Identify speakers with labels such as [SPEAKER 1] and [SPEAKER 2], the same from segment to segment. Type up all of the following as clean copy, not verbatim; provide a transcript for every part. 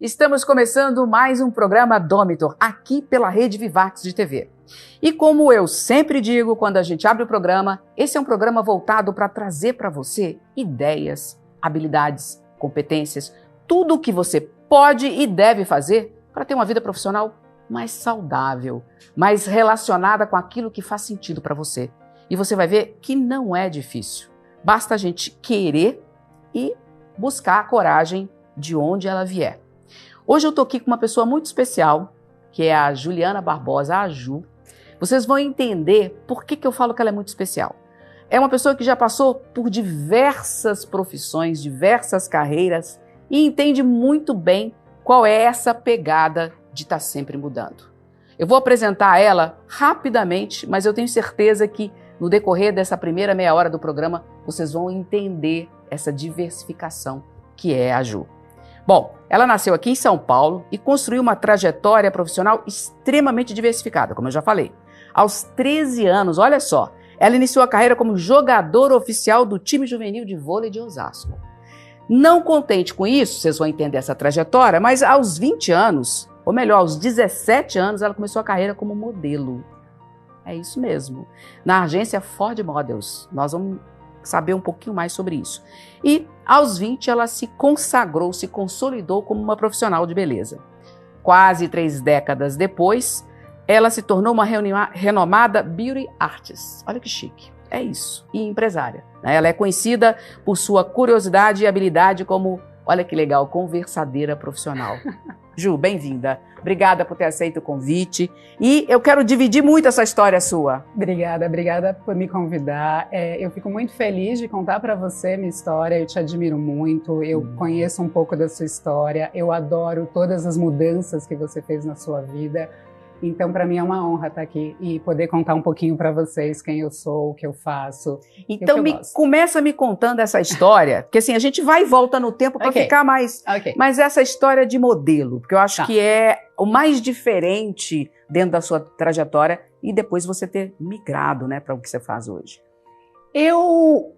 [SPEAKER 1] Estamos começando mais um programa Domitor, aqui pela Rede Vivax de TV. E como eu sempre digo quando a gente abre o programa, esse é um programa voltado para trazer para você ideias, habilidades, competências, tudo o que você pode e deve fazer para ter uma vida profissional mais saudável, mais relacionada com aquilo que faz sentido para você. E você vai ver que não é difícil. Basta a gente querer e buscar a coragem de onde ela vier. Hoje eu estou aqui com uma pessoa muito especial, que é a Juliana Barbosa, a Ju. Vocês vão entender por que eu falo que ela é muito especial. É uma pessoa que já passou por diversas profissões, diversas carreiras e entende muito bem qual é essa pegada de estar sempre mudando. Eu vou apresentar ela rapidamente, mas eu tenho certeza que no decorrer dessa primeira meia hora do programa, vocês vão entender essa diversificação que é a Ju. Bom, ela nasceu aqui em São Paulo e construiu uma trajetória profissional extremamente diversificada, como eu já falei. Aos 13 anos, olha só, ela iniciou a carreira como jogadora oficial do time juvenil de vôlei de Osasco. Não contente com isso, vocês vão entender essa trajetória, mas aos 20 anos, ou melhor, aos 17 anos, ela começou a carreira como modelo. É isso mesmo. Na agência Ford Models. Nós vamos saber um pouquinho mais sobre isso. E aos 20 ela se consagrou, se consolidou como uma profissional de beleza. Quase 3 décadas depois, ela se tornou uma renomada beauty artist. Olha que chique. É isso. E empresária. Ela é conhecida por sua curiosidade e habilidade como, olha que legal, conversadeira profissional. Ju, bem-vinda. Obrigada por ter aceito o convite. E eu quero dividir muito essa história sua.
[SPEAKER 2] Obrigada por me convidar. Eu fico muito feliz de contar para você minha história. Eu te admiro muito. Eu conheço um pouco da sua história. Eu adoro todas as mudanças que você fez na sua vida. Então, para mim é uma honra estar aqui e poder contar um pouquinho para vocês quem eu sou, o que eu faço.
[SPEAKER 1] Então, começa me contando essa história, porque assim, a gente vai e volta no tempo para ficar mais... Mas essa história de modelo, porque eu acho que é o mais diferente dentro da sua trajetória e depois você ter migrado, né, para o que você faz hoje.
[SPEAKER 2] Eu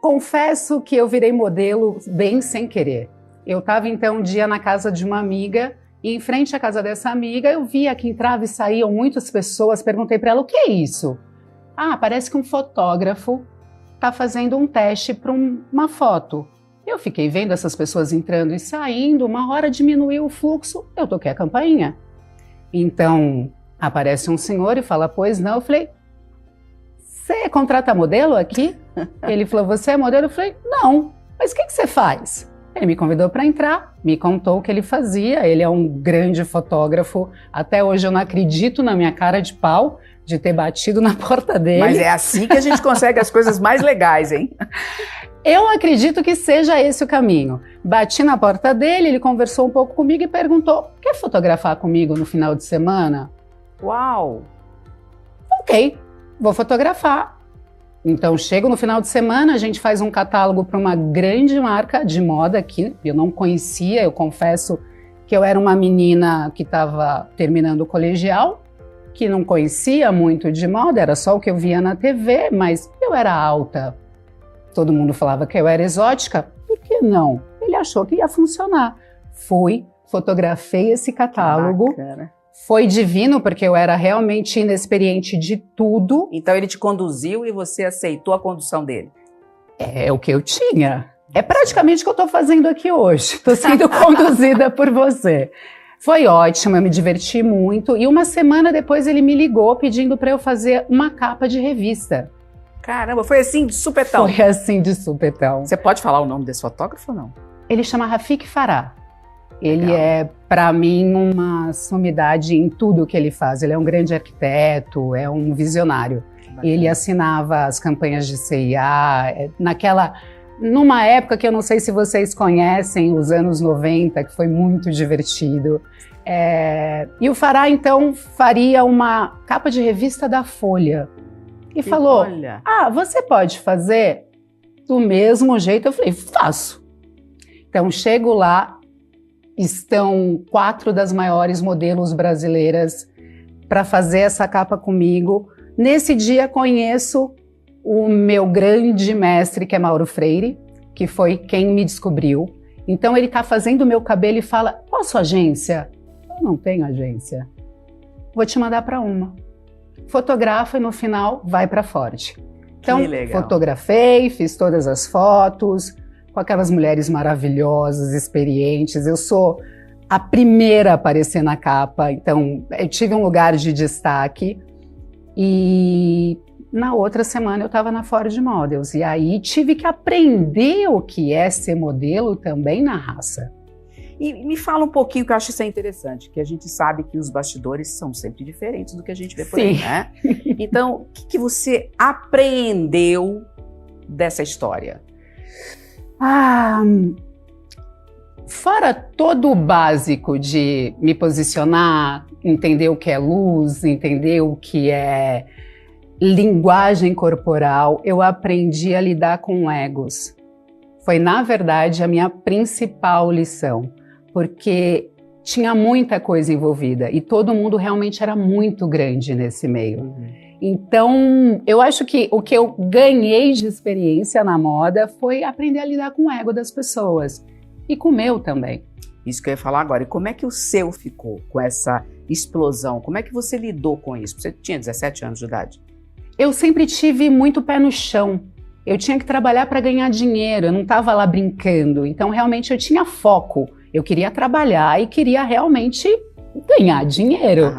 [SPEAKER 2] confesso que eu virei modelo bem sem querer. Eu estava então um dia na casa de uma amiga. E em frente à casa dessa amiga, eu via que entravam e saíam muitas pessoas. Perguntei para ela, o que é isso? Ah, parece que um fotógrafo está fazendo um teste para uma foto. Eu fiquei vendo essas pessoas entrando e saindo, uma hora diminuiu o fluxo, eu toquei a campainha. Então, aparece um senhor e fala, pois não. Eu falei, você contrata modelo aqui? Ele falou, você é modelo? Eu falei, não, mas o que você faz? Ele me convidou para entrar, me contou o que ele fazia. Ele é um grande fotógrafo. Até hoje eu não acredito na minha cara de pau de ter batido na porta dele.
[SPEAKER 1] Mas é assim que a gente consegue as coisas mais legais, hein?
[SPEAKER 2] Eu acredito que seja esse o caminho. Bati na porta dele, ele conversou um pouco comigo e perguntou, quer fotografar comigo no final de semana?
[SPEAKER 1] Uau!
[SPEAKER 2] Ok, vou fotografar. Então, chego no final de semana, a gente faz um catálogo para uma grande marca de moda que eu não conhecia. Eu confesso que eu era uma menina que estava terminando o colegial, que não conhecia muito de moda, era só o que eu via na TV, mas eu era alta. Todo mundo falava que eu era exótica. Por que não? Ele achou que ia funcionar. Fui, fotografei esse catálogo.
[SPEAKER 1] Bacana.
[SPEAKER 2] Foi divino, porque eu era realmente inexperiente de tudo.
[SPEAKER 1] Então ele te conduziu e você aceitou a condução dele?
[SPEAKER 2] É o que eu tinha. É praticamente o que eu estou fazendo aqui hoje. Estou sendo conduzida por você. Foi ótimo, eu me diverti muito. E uma semana depois ele me ligou pedindo para eu fazer uma capa de revista.
[SPEAKER 1] Caramba, foi assim de supetão?
[SPEAKER 2] Foi assim de supetão.
[SPEAKER 1] Você pode falar o nome desse fotógrafo ou não?
[SPEAKER 2] Ele chama Rafik Farah. Ele é, para mim, uma sumidade em tudo que ele faz. Ele é um grande arquiteto, é um visionário. Ele assinava as campanhas de CIA, numa época que eu não sei se vocês conhecem, os anos 90, que foi muito divertido. E o Farah, então, faria uma capa de revista da Folha. E falou, você pode fazer do mesmo jeito? Eu falei, faço. Então, chego lá, estão 4 das maiores modelos brasileiras para fazer essa capa comigo. Nesse dia conheço o meu grande mestre, que é Mauro Freire, que foi quem me descobriu. Então ele está fazendo o meu cabelo e fala, qual a sua agência? Eu não tenho agência. Vou te mandar para uma. Fotografa e no final vai para Ford. Então, fotografei, fiz todas as fotos, com aquelas mulheres maravilhosas, experientes. Eu sou a primeira a aparecer na capa, então eu tive um lugar de destaque. E na outra semana eu estava na Ford Models. E aí tive que aprender o que é ser modelo também na raça.
[SPEAKER 1] E me fala um pouquinho, que eu acho isso interessante, que a gente sabe que os bastidores são sempre diferentes do que a gente vê por aí, né? Então, o que você aprendeu dessa história?
[SPEAKER 2] Fora todo o básico de me posicionar, entender o que é luz, entender o que é linguagem corporal, eu aprendi a lidar com egos. Foi, na verdade, a minha principal lição. Porque tinha muita coisa envolvida e todo mundo realmente era muito grande nesse meio. Então, eu acho que o que eu ganhei de experiência na moda foi aprender a lidar com o ego das pessoas e com o meu também.
[SPEAKER 1] Isso que eu ia falar agora. E como é que o seu ficou com essa explosão? Como é que você lidou com isso? Você tinha 17 anos de idade?
[SPEAKER 2] Eu sempre tive muito pé no chão. Eu tinha que trabalhar para ganhar dinheiro, eu não estava lá brincando. Então, realmente, eu tinha foco. Eu queria trabalhar e queria realmente ganhar dinheiro.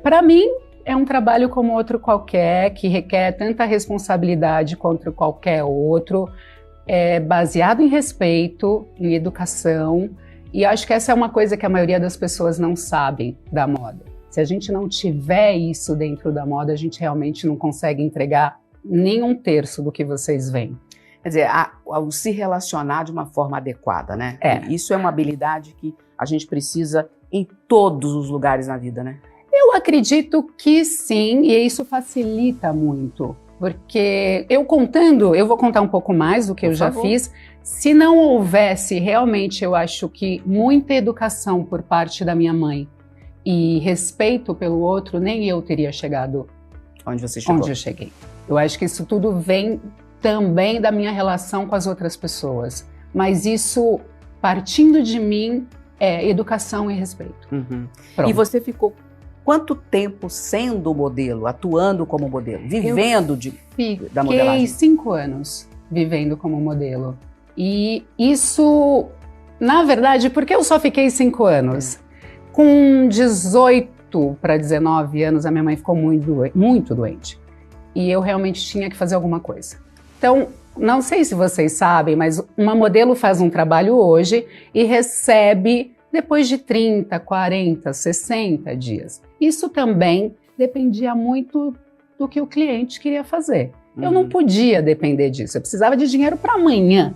[SPEAKER 2] Para mim, é um trabalho como outro qualquer, que requer tanta responsabilidade quanto qualquer outro, baseado em respeito, em educação. E acho que essa é uma coisa que a maioria das pessoas não sabem da moda. Se a gente não tiver isso dentro da moda, a gente realmente não consegue entregar nem um terço do que vocês veem.
[SPEAKER 1] Quer dizer, ao se relacionar de uma forma adequada, né? Isso é uma habilidade que a gente precisa em todos os lugares na vida, né?
[SPEAKER 2] Eu acredito que sim, e isso facilita muito. Porque eu vou contar um pouco mais do que eu já fiz. Se não houvesse realmente, eu acho que muita educação por parte da minha mãe e respeito pelo outro, nem eu teria chegado
[SPEAKER 1] onde você chegou.
[SPEAKER 2] Onde eu cheguei. Eu acho que isso tudo vem também da minha relação com as outras pessoas. Mas isso, partindo de mim, é educação e respeito.
[SPEAKER 1] E você ficou quanto tempo sendo modelo, atuando como modelo, vivendo da modelagem?
[SPEAKER 2] Fiquei 5 anos vivendo como modelo. E isso, na verdade, porque eu só fiquei 5 anos? Com 18 para 19 anos, a minha mãe ficou muito doente. E eu realmente tinha que fazer alguma coisa. Então, não sei se vocês sabem, mas uma modelo faz um trabalho hoje e recebe depois de 30, 40, 60 dias. Isso também dependia muito do que o cliente queria fazer. Eu não podia depender disso, eu precisava de dinheiro para amanhã.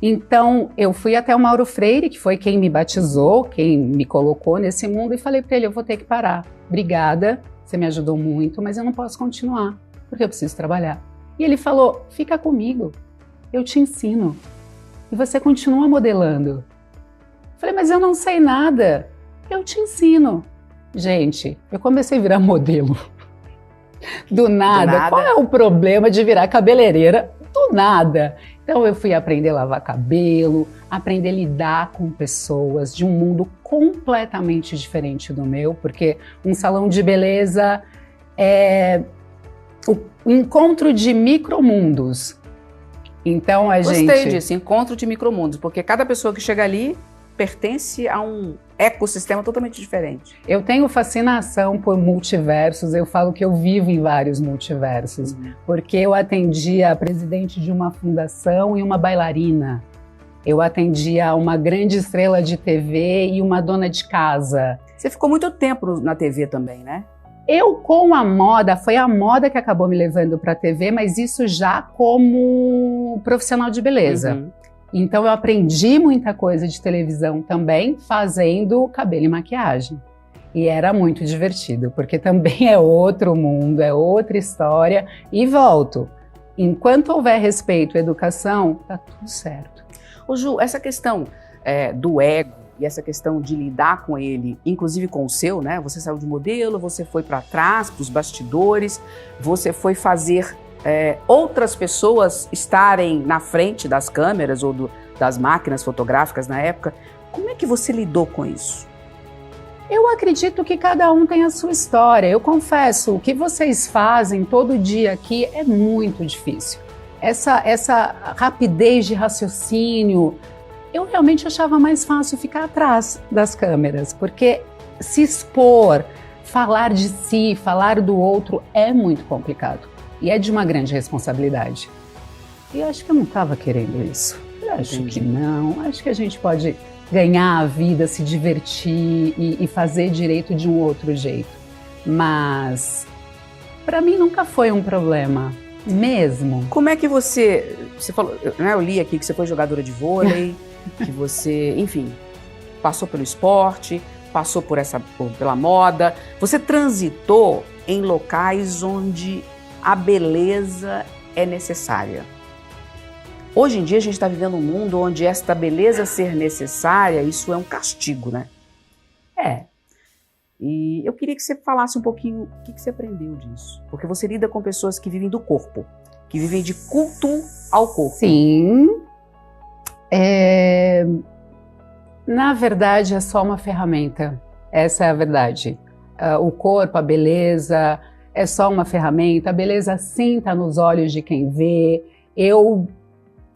[SPEAKER 2] Então, eu fui até o Mauro Freire, que foi quem me batizou, quem me colocou nesse mundo, e falei para ele, eu vou ter que parar. Obrigada, você me ajudou muito, mas eu não posso continuar, porque eu preciso trabalhar. E ele falou, fica comigo, eu te ensino. E você continua modelando. Falei, mas eu não sei nada. Eu te ensino. Gente, eu comecei a virar modelo. Do nada. Qual é o problema de virar cabeleireira? Do nada. Então eu fui aprender a lavar cabelo, aprender a lidar com pessoas de um mundo completamente diferente do meu, porque um salão de beleza é o encontro de micromundos. Então
[SPEAKER 1] Gostei disso, encontro de micromundos, porque cada pessoa que chega ali pertence a um ecossistema totalmente diferente.
[SPEAKER 2] Eu tenho fascinação por multiversos, eu falo que eu vivo em vários multiversos, porque eu atendia a presidente de uma fundação e uma bailarina. Eu atendia uma grande estrela de TV e uma dona de casa.
[SPEAKER 1] Você ficou muito tempo na TV também, né?
[SPEAKER 2] Eu, com a moda, foi a moda que acabou me levando para a TV, mas isso já como profissional de beleza. Então eu aprendi muita coisa de televisão também, fazendo cabelo e maquiagem. E era muito divertido, porque também é outro mundo, é outra história. E volto, enquanto houver respeito e educação, tá tudo certo.
[SPEAKER 1] Ô Ju, essa questão do ego, e essa questão de lidar com ele, inclusive com o seu, né? Você saiu de modelo, você foi para trás, para os bastidores, você foi fazer outras pessoas estarem na frente das câmeras ou das máquinas fotográficas na época. Como é que você lidou com isso?
[SPEAKER 2] Eu acredito que cada um tem a sua história. Eu confesso, o que vocês fazem todo dia aqui é muito difícil. Essa rapidez de raciocínio, eu realmente achava mais fácil ficar atrás das câmeras, porque se expor, falar de si, falar do outro é muito complicado e é de uma grande responsabilidade. E eu acho que eu não estava querendo isso. Eu acho que não. Acho que a gente pode ganhar a vida, se divertir e fazer direito de um outro jeito. Mas para mim nunca foi um problema, mesmo.
[SPEAKER 1] Como é que você falou, né, eu li aqui que você foi jogadora de vôlei, que você, enfim, passou pelo esporte, passou pela moda. Você transitou em locais onde a beleza é necessária. Hoje em dia a gente está vivendo um mundo onde esta beleza ser necessária, isso é um castigo, né? É. E eu queria que você falasse um pouquinho o que você aprendeu disso. Porque você lida com pessoas que vivem do corpo, que vivem de culto ao corpo.
[SPEAKER 2] Sim. Na verdade, é só uma ferramenta. Essa é a verdade. O corpo, a beleza, é só uma ferramenta. A beleza sim está nos olhos de quem vê. Eu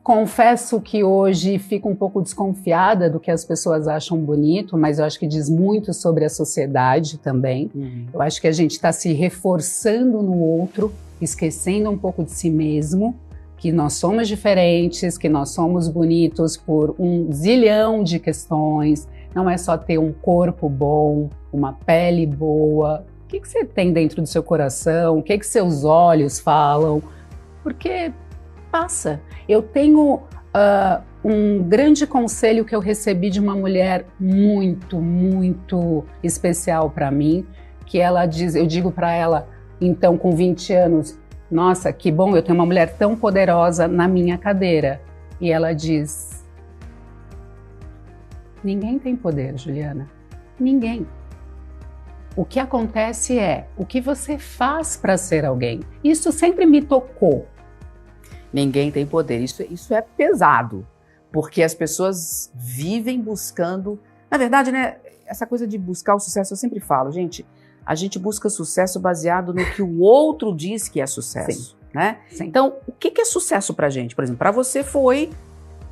[SPEAKER 2] confesso que hoje fico um pouco desconfiada do que as pessoas acham bonito, mas eu acho que diz muito sobre a sociedade também. Eu acho que a gente está se reforçando no outro, esquecendo um pouco de si mesmo, que nós somos diferentes, que nós somos bonitos por um zilhão de questões. Não é só ter um corpo bom, uma pele boa. O que você tem dentro do seu coração? O que seus olhos falam? Porque passa. Eu tenho um grande conselho que eu recebi de uma mulher muito, muito especial para mim, que ela diz, eu digo para ela, então com 20 anos, nossa, que bom, eu tenho uma mulher tão poderosa na minha cadeira. E ela diz, ninguém tem poder, Juliana, ninguém. O que acontece é o que você faz para ser alguém. Isso sempre me tocou.
[SPEAKER 1] Ninguém tem poder. Isso é pesado, porque as pessoas vivem buscando... Na verdade, né, essa coisa de buscar o sucesso, eu sempre falo, gente, a gente busca sucesso baseado no que o outro diz que é sucesso. Sim. Né? Sim. Então, o que é sucesso pra gente? Por exemplo, para você foi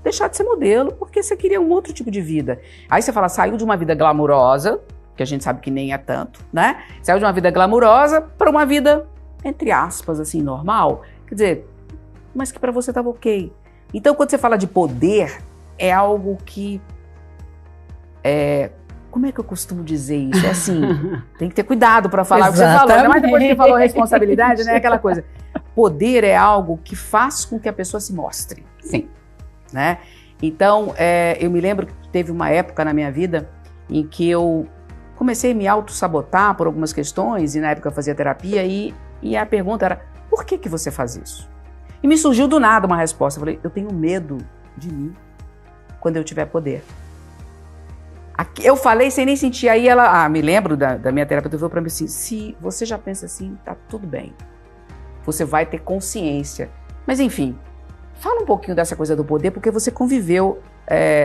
[SPEAKER 1] deixar de ser modelo porque você queria um outro tipo de vida. Aí você fala, saiu de uma vida glamurosa, que a gente sabe que nem é tanto, né? Saiu de uma vida glamurosa para uma vida, entre aspas, assim, normal. Quer dizer, mas que para você estava ok. Então, quando você fala de poder, é algo que... Como é que eu costumo dizer isso? É assim, tem que ter cuidado para falar o que você falou. Ainda mais depois que você falou responsabilidade, né? Aquela coisa. Poder é algo que faz com que a pessoa se mostre.
[SPEAKER 2] Sim.
[SPEAKER 1] Né? Então, eu me lembro que teve uma época na minha vida em que eu comecei a me auto-sabotar por algumas questões, e na época eu fazia terapia, e a pergunta era, por que você faz isso? E me surgiu do nada uma resposta. Eu falei, eu tenho medo de mim quando eu tiver poder. Eu falei sem nem sentir. Aí ela, me lembro da minha terapeuta, falou para mim assim, se você já pensa assim, tá tudo bem. Você vai ter consciência. Mas enfim, fala um pouquinho dessa coisa do poder, porque você conviveu,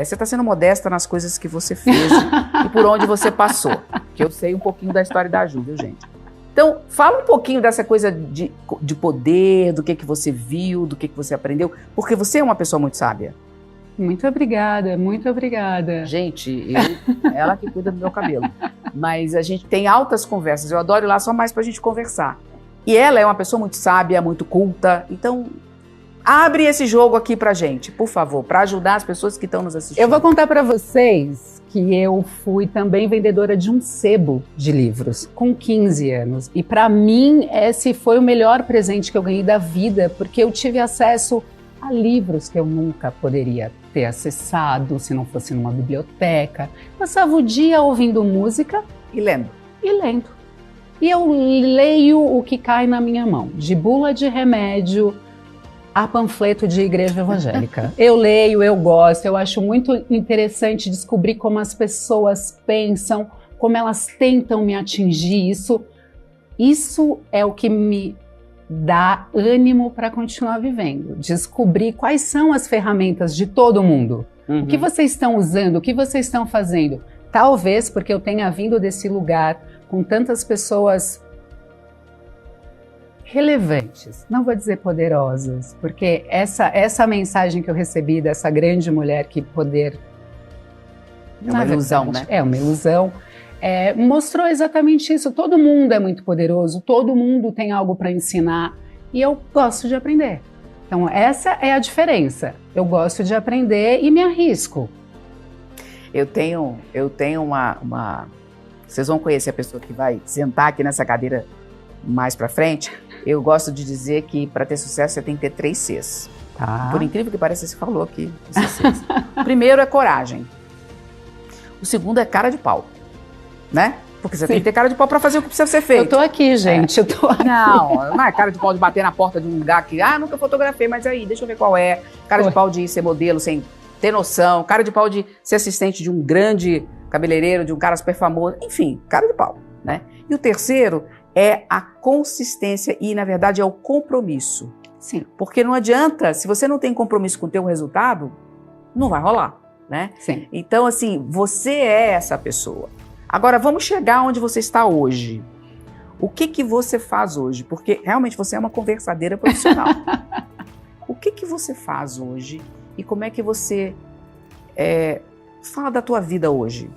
[SPEAKER 1] você está sendo modesta nas coisas que você fez e por onde você passou. Que eu sei um pouquinho da história da Ju, viu, gente? Então, fala um pouquinho dessa coisa de poder, do que você viu, do que você aprendeu, porque você é uma pessoa muito sábia.
[SPEAKER 2] Muito obrigada, muito obrigada.
[SPEAKER 1] Gente, ela que cuida do meu cabelo. Mas a gente tem altas conversas, eu adoro ir lá só mais pra gente conversar. E ela é uma pessoa muito sábia, muito culta, então abre esse jogo aqui pra gente, por favor, pra ajudar as pessoas que estão nos assistindo.
[SPEAKER 2] Eu vou contar pra vocês que eu fui também vendedora de um sebo de livros com 15 anos. E pra mim esse foi o melhor presente que eu ganhei da vida, porque eu tive acesso a livros que eu nunca poderia ter acessado se não fosse numa biblioteca. Passava o dia ouvindo música
[SPEAKER 1] e lendo.
[SPEAKER 2] E eu leio o que cai na minha mão, de bula de remédio a panfleto de igreja evangélica. Eu leio, eu gosto, eu acho muito interessante descobrir como as pessoas pensam, como elas tentam me atingir. Isso é o que me dá ânimo para continuar vivendo. Descobrir quais são as ferramentas de todo mundo. O que vocês estão usando? O que vocês estão fazendo? Talvez porque eu tenha vindo desse lugar com tantas pessoas relevantes, não vou dizer poderosas, porque essa mensagem que eu recebi dessa grande mulher que poder...
[SPEAKER 1] É uma ilusão, né?
[SPEAKER 2] É uma ilusão. Mostrou exatamente isso. Todo mundo é muito poderoso, todo mundo tem algo para ensinar e eu gosto de aprender. Então essa é a diferença. Eu gosto de aprender e me arrisco.
[SPEAKER 1] Eu tenho uma... Vocês vão conhecer a pessoa que vai sentar aqui nessa cadeira mais pra frente. Eu gosto de dizer que para ter sucesso você tem que ter 3 Cs.
[SPEAKER 2] Tá.
[SPEAKER 1] Por incrível que pareça, você falou aqui. O primeiro é coragem. O segundo é cara de pau, né? Porque você tem que ter cara de pau para fazer o que precisa ser feito.
[SPEAKER 2] Eu tô aqui, gente, eu tô aqui.
[SPEAKER 1] Não é cara de pau de bater na porta de um lugar que, nunca fotografei, mas aí, deixa eu ver qual é. Cara de pau de ser modelo sem ter noção. Cara de pau de ser assistente de um grande cabeleireiro, de um cara super famoso. Enfim, cara de pau, né? E o terceiro é a consistência e, na verdade, é o compromisso.
[SPEAKER 2] Sim.
[SPEAKER 1] Porque não adianta, se você não tem compromisso com o teu resultado, não vai rolar, né?
[SPEAKER 2] Sim.
[SPEAKER 1] Então, assim, você é essa pessoa. Agora, vamos chegar onde você está hoje. O que você faz hoje? Porque, realmente, você é uma conversadeira profissional. O que você faz hoje e como é que você fala da tua vida hoje?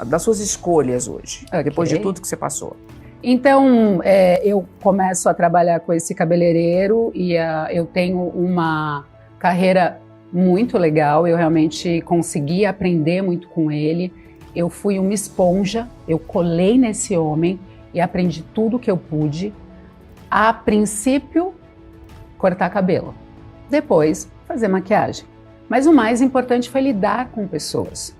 [SPEAKER 1] Das suas escolhas hoje, depois de tudo que você passou.
[SPEAKER 2] Então, eu começo a trabalhar com esse cabeleireiro e eu tenho uma carreira muito legal, eu realmente consegui aprender muito com ele. Eu fui uma esponja, eu colei nesse homem e aprendi tudo que eu pude. A princípio, cortar cabelo. Depois, fazer maquiagem. Mas o mais importante foi lidar com pessoas,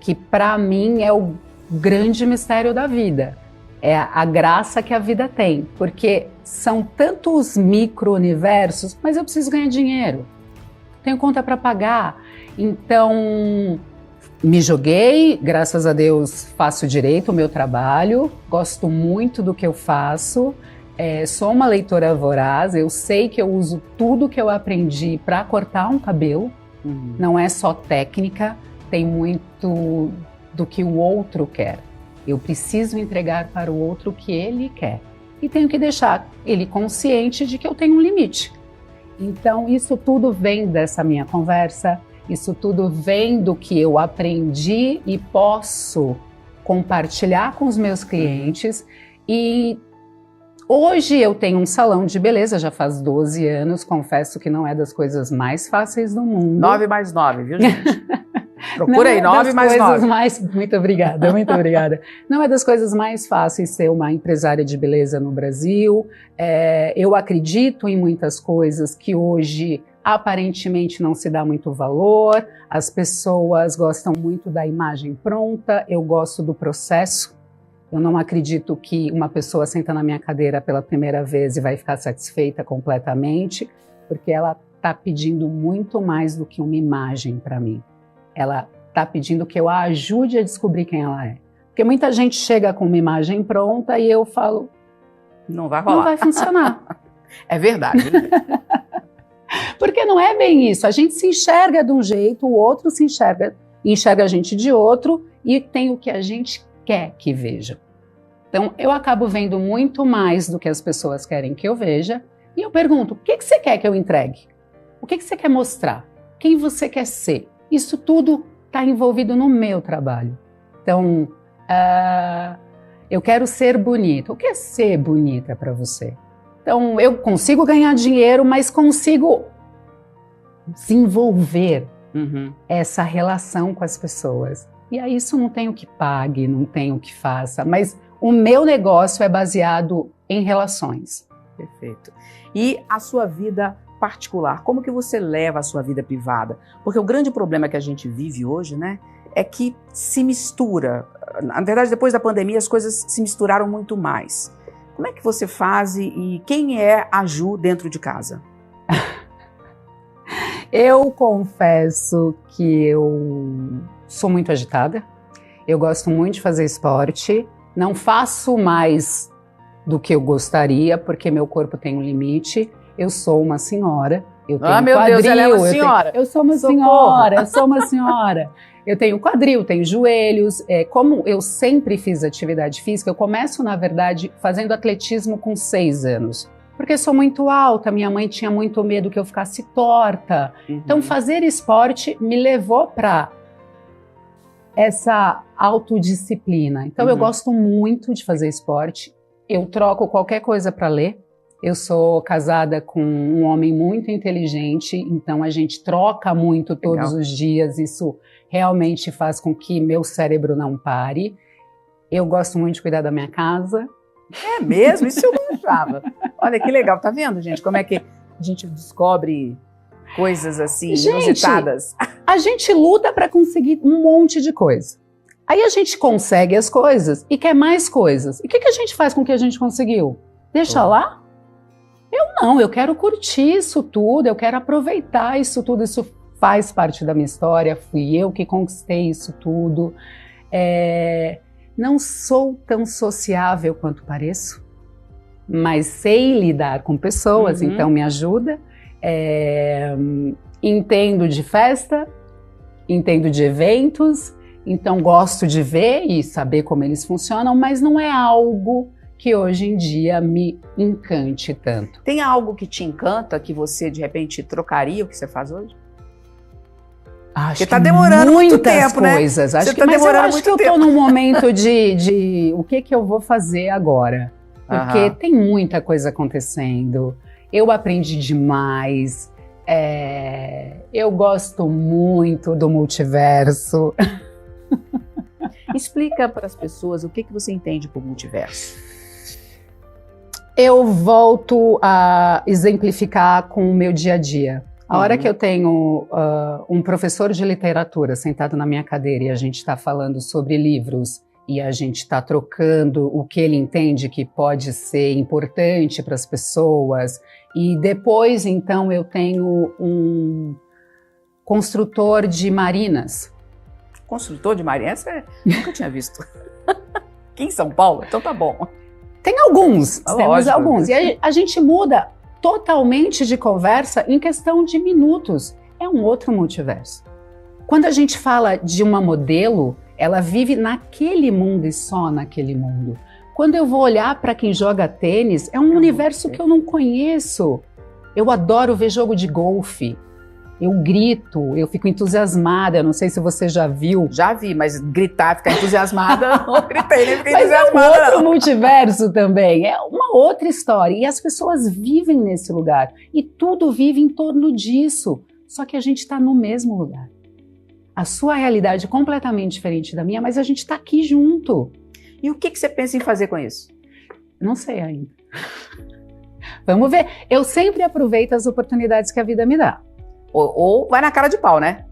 [SPEAKER 2] que para mim é o grande mistério da vida. É a graça que a vida tem, porque são tantos micro-universos, mas eu preciso ganhar dinheiro, tenho conta para pagar, então me joguei, graças a Deus faço direito o meu trabalho, gosto muito do que eu faço, sou uma leitora voraz, eu sei que eu uso tudo que eu aprendi para cortar um cabelo, não é só técnica, tem muito do que o outro quer. Eu preciso entregar para o outro o que ele quer. E tenho que deixar ele consciente de que eu tenho um limite. Então, isso tudo vem dessa minha conversa, isso tudo vem do que eu aprendi e posso compartilhar com os meus clientes. E hoje eu tenho um salão de beleza, já faz 12 anos, confesso que não é das coisas mais fáceis do mundo.
[SPEAKER 1] 9 mais 9, viu, gente? Procura aí, 9 mais 9.
[SPEAKER 2] Muito obrigada, muito obrigada. Não é das coisas mais fáceis ser uma empresária de beleza no Brasil. Eu acredito em muitas coisas que hoje aparentemente não se dá muito valor. As pessoas gostam muito da imagem pronta, eu gosto do processo. Eu não acredito que uma pessoa senta na minha cadeira pela primeira vez e vai ficar satisfeita completamente, porque ela está pedindo muito mais do que uma imagem para mim. Ela está pedindo que eu a ajude a descobrir quem ela é. Porque muita gente chega com uma imagem pronta e eu falo...
[SPEAKER 1] Não vai rolar.
[SPEAKER 2] Não vai funcionar.
[SPEAKER 1] É verdade.
[SPEAKER 2] Porque não é bem isso. A gente se enxerga de um jeito, o outro se enxerga a gente de outro e tem o que a gente quer que veja. Então, eu acabo vendo muito mais do que as pessoas querem que eu veja e eu pergunto, o que você quer que eu entregue? O que você quer mostrar? Quem você quer ser? Isso tudo está envolvido no meu trabalho. Então, eu quero ser bonita. O que é ser bonita para você? Então, eu consigo ganhar dinheiro, mas consigo desenvolver essa relação com as pessoas. E aí isso não tem o que pague, não tem o que faça, mas o meu negócio é baseado em relações.
[SPEAKER 1] Perfeito. E a sua vida particular, como que você leva a sua vida privada? Porque o grande problema que a gente vive hoje, né, é que se mistura. Na verdade, depois da pandemia, as coisas se misturaram muito mais. Como é que você faz e quem é a Ju dentro de casa?
[SPEAKER 2] Eu confesso que eu sou muito agitada, eu gosto muito de fazer esporte, não faço mais do que eu gostaria, porque meu corpo tem um limite. Eu sou uma senhora, Eu tenho
[SPEAKER 1] Ah, meu
[SPEAKER 2] quadril,
[SPEAKER 1] Deus, ela é uma senhora.
[SPEAKER 2] Eu sou uma senhora, eu sou uma senhora. Eu tenho quadril, tenho joelhos. Como eu sempre fiz atividade física, eu começo, na verdade, fazendo atletismo com 6 anos. Porque sou muito alta, minha mãe tinha muito medo que eu ficasse torta. Então, fazer esporte me levou para essa autodisciplina. Então, eu gosto muito de fazer esporte. Eu troco qualquer coisa para ler. Eu sou casada com um homem muito inteligente, então a gente troca muito todos os dias. Isso realmente faz com que meu cérebro não pare. Eu gosto muito de cuidar da minha casa.
[SPEAKER 1] É mesmo? Isso eu não achava. Olha que legal, tá vendo, gente? Como é que a gente descobre coisas assim, inusitadas.
[SPEAKER 2] A gente luta para conseguir um monte de coisa. Aí a gente consegue as coisas e quer mais coisas. E o que a gente faz com o que a gente conseguiu? Deixa lá? Eu não, eu quero curtir isso tudo, eu quero aproveitar isso tudo, isso faz parte da minha história, fui eu que conquistei isso tudo. Não sou tão sociável quanto pareço, mas sei lidar com pessoas, então me ajuda. Entendo de festa, entendo de eventos, então gosto de ver e saber como eles funcionam, mas não é algo que hoje em dia me encante tanto.
[SPEAKER 1] Tem algo que te encanta, que você de repente trocaria o que você faz hoje?
[SPEAKER 2] Acho
[SPEAKER 1] Porque tá demorando muito tempo,
[SPEAKER 2] coisas.
[SPEAKER 1] né?
[SPEAKER 2] Acho que, mas eu acho que eu tô num momento de o que eu vou fazer agora. Porque tem muita coisa acontecendo. Eu aprendi demais. Eu gosto muito do multiverso.
[SPEAKER 1] Explica para as pessoas o que você entende por multiverso.
[SPEAKER 2] Eu volto a exemplificar com o meu dia a dia. A hora que eu tenho um professor de literatura sentado na minha cadeira e a gente está falando sobre livros e a gente está trocando o que ele entende que pode ser importante para as pessoas, e depois, então, eu tenho um construtor de marinas.
[SPEAKER 1] Construtor de marinas? Nunca tinha visto. Aqui em São Paulo? Então tá bom.
[SPEAKER 2] Tem alguns, temos
[SPEAKER 1] Lógico.
[SPEAKER 2] alguns. E a gente muda totalmente de conversa em questão de minutos. É um outro multiverso. Quando a gente fala de uma modelo, ela vive naquele mundo e só naquele mundo. Quando eu vou olhar para quem joga tênis, é um universo que eu não conheço. Eu adoro ver jogo de golfe. Eu grito, eu fico entusiasmada. Não sei se você já viu.
[SPEAKER 1] Já vi, mas gritar, ficar entusiasmada, não gritei, nem fiquei
[SPEAKER 2] Mas
[SPEAKER 1] entusiasmada.
[SPEAKER 2] É um outro multiverso também, é uma outra história. E as pessoas vivem nesse lugar. E tudo vive em torno disso. Só que a gente está no mesmo lugar. A sua realidade é completamente diferente da minha, mas a gente está aqui junto.
[SPEAKER 1] E o que você pensa em fazer com isso?
[SPEAKER 2] Não sei ainda. Vamos ver. Eu sempre aproveito as oportunidades que a vida me dá.
[SPEAKER 1] Ou vai na cara de pau, né?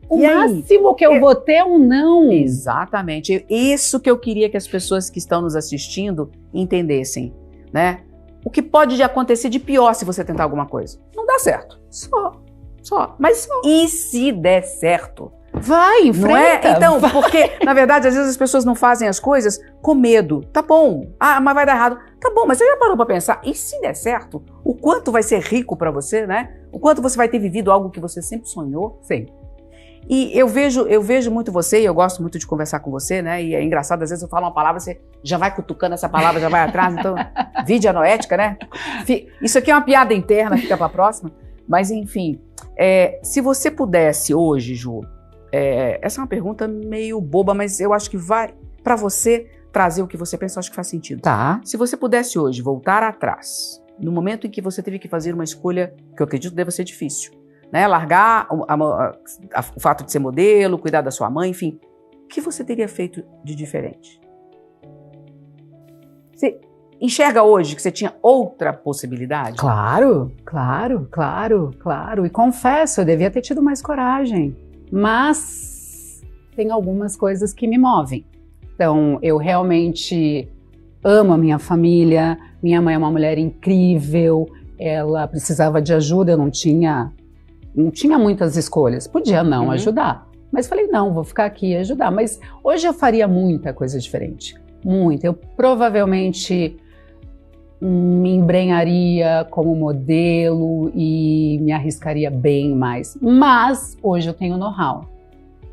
[SPEAKER 2] O máximo que eu vou ter é um não.
[SPEAKER 1] Exatamente. Isso que eu queria que as pessoas que estão nos assistindo entendem, né? O que pode acontecer de pior se você tentar alguma coisa? Não dá certo. Só. Mas e se der certo?
[SPEAKER 2] Vai, enfrenta.
[SPEAKER 1] Não é? Então, porque, na verdade, às vezes as pessoas não fazem as coisas com medo. Tá bom. Mas vai dar errado. Tá bom, mas você já parou pra pensar? E se der certo? O quanto vai ser rico pra você, né? O quanto você vai ter vivido algo que você sempre sonhou?
[SPEAKER 2] Sim.
[SPEAKER 1] E eu vejo muito você, e eu gosto muito de conversar com você, né? E é engraçado, às vezes eu falo uma palavra, você já vai cutucando essa palavra, já vai atrás. Então, vide a noética, né? Isso aqui é uma piada interna, fica pra próxima. Mas, enfim, se você pudesse hoje, Ju, essa é uma pergunta meio boba, mas eu acho que vai, pra você trazer o que você pensa, eu acho que faz sentido.
[SPEAKER 2] Tá.
[SPEAKER 1] Se você pudesse hoje voltar atrás, no momento em que você teve que fazer uma escolha, que eu acredito deva ser difícil, né? Largar o fato de ser modelo, cuidar da sua mãe, enfim, o que você teria feito de diferente? Você enxerga hoje que você tinha outra possibilidade?
[SPEAKER 2] Claro. E confesso, eu devia ter tido mais coragem. Mas tem algumas coisas que me movem. Então, eu realmente amo a minha família. Minha mãe é uma mulher incrível. Ela precisava de ajuda, eu não tinha muitas escolhas. Podia não ajudar. Mas falei, não, vou ficar aqui e ajudar. Mas hoje eu faria muita coisa diferente. Muita. Eu provavelmente me embrenharia como modelo e me arriscaria bem mais. Mas hoje eu tenho know-how.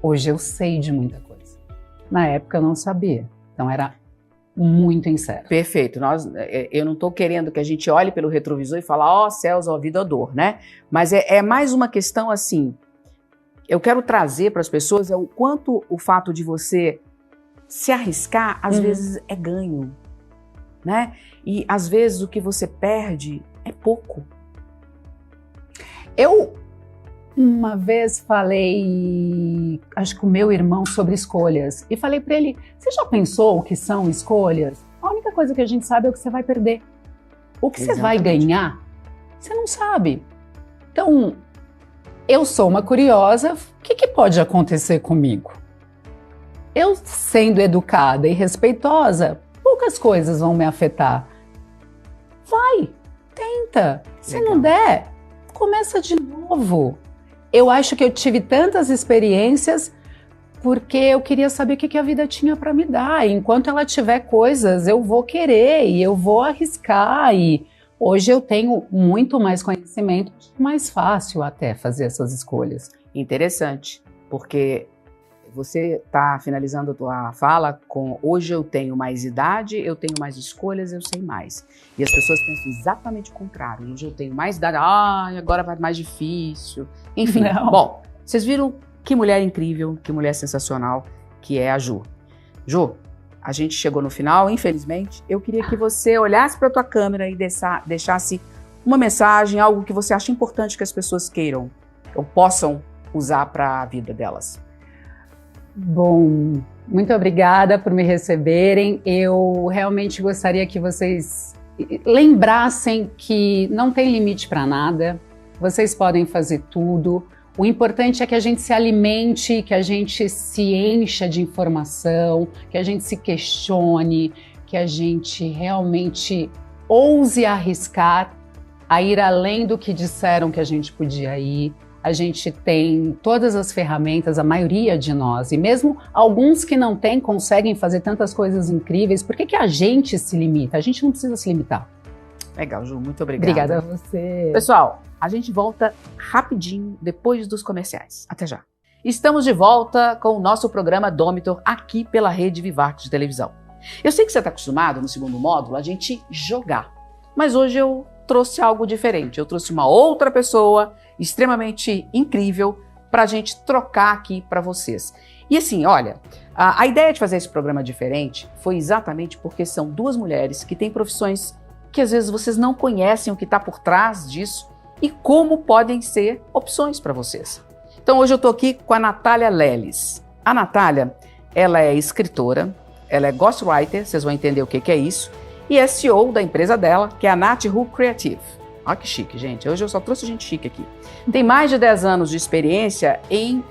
[SPEAKER 2] Hoje eu sei de muita coisa. Na época eu não sabia. Então era muito incerto.
[SPEAKER 1] Perfeito. Eu não estou querendo que a gente olhe pelo retrovisor e fale, ó céus, ó vida, ó dor, né? Mas é mais uma questão assim, eu quero trazer para as pessoas o quanto o fato de você se arriscar, às vezes é ganho, né? E às vezes o que você perde é pouco.
[SPEAKER 2] Eu uma vez falei, acho que com o meu irmão, sobre escolhas. E falei para ele, você já pensou o que são escolhas? A única coisa que a gente sabe é o que você vai perder. O que você vai ganhar, você não sabe. Então, eu sou uma curiosa, o que pode acontecer comigo? Eu, sendo educada e respeitosa, poucas coisas vão me afetar. Vai, tenta. Se não der, começa de novo. Eu acho que eu tive tantas experiências porque eu queria saber o que a vida tinha para me dar. E enquanto ela tiver coisas, eu vou querer e eu vou arriscar. E hoje eu tenho muito mais conhecimento, mais fácil até fazer essas escolhas.
[SPEAKER 1] Interessante, porque você está finalizando a tua fala com hoje eu tenho mais idade, eu tenho mais escolhas, eu sei mais. E as pessoas pensam exatamente o contrário. Hoje eu tenho mais idade, agora vai mais difícil. Enfim, bom, vocês viram que mulher incrível, que mulher sensacional que é a Ju. Ju, a gente chegou no final, infelizmente. Eu queria que você olhasse para a tua câmera e deixasse uma mensagem, algo que você acha importante que as pessoas queiram ou possam usar para a vida delas.
[SPEAKER 2] Bom, muito obrigada por me receberem. Eu realmente gostaria que vocês lembrassem que não tem limite para nada. Vocês podem fazer tudo. O importante é que a gente se alimente, que a gente se encha de informação, que a gente se questione, que a gente realmente ouse arriscar a ir além do que disseram que a gente podia ir. A gente tem todas as ferramentas, a maioria de nós, e mesmo alguns que não têm, conseguem fazer tantas coisas incríveis. Por que a gente se limita? A gente não precisa se limitar.
[SPEAKER 1] Legal, Ju, muito obrigada.
[SPEAKER 2] Obrigada a você.
[SPEAKER 1] Pessoal, a gente volta rapidinho depois dos comerciais. Até já. Estamos de volta com o nosso programa Domitor aqui pela Rede Vivax de televisão. Eu sei que você está acostumado no segundo módulo a gente jogar, mas hoje eu trouxe algo diferente. Eu trouxe uma outra pessoa extremamente incrível para a gente trocar aqui para vocês. E assim, olha, a ideia de fazer esse programa diferente foi exatamente porque são duas mulheres que têm profissões que às vezes vocês não conhecem o que está por trás disso e como podem ser opções para vocês. Então hoje eu estou aqui com a Natália Leles. A Natália, ela é escritora, ela é ghostwriter, vocês vão entender o que é isso, e é CEO da empresa dela, que é a NatRu Creative. Olha que chique, gente. Hoje eu só trouxe gente chique aqui. Tem mais de 10 anos de experiência em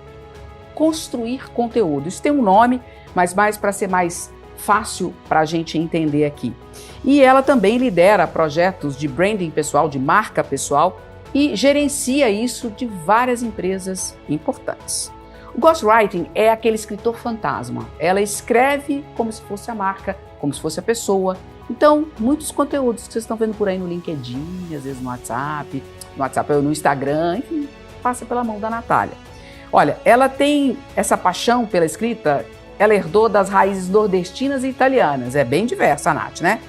[SPEAKER 1] construir conteúdo. Isso tem um nome, mas mais para ser mais fácil para a gente entender aqui. E ela também lidera projetos de branding pessoal, de marca pessoal, e gerencia isso de várias empresas importantes. O ghostwriting é aquele escritor fantasma. Ela escreve como se fosse a marca, como se fosse a pessoa. Então, muitos conteúdos que vocês estão vendo por aí no LinkedIn, às vezes no WhatsApp ou no Instagram, enfim, passa pela mão da Natália. Olha, ela tem essa paixão pela escrita, ela herdou das raízes nordestinas e italianas. É bem diversa a Nath, né?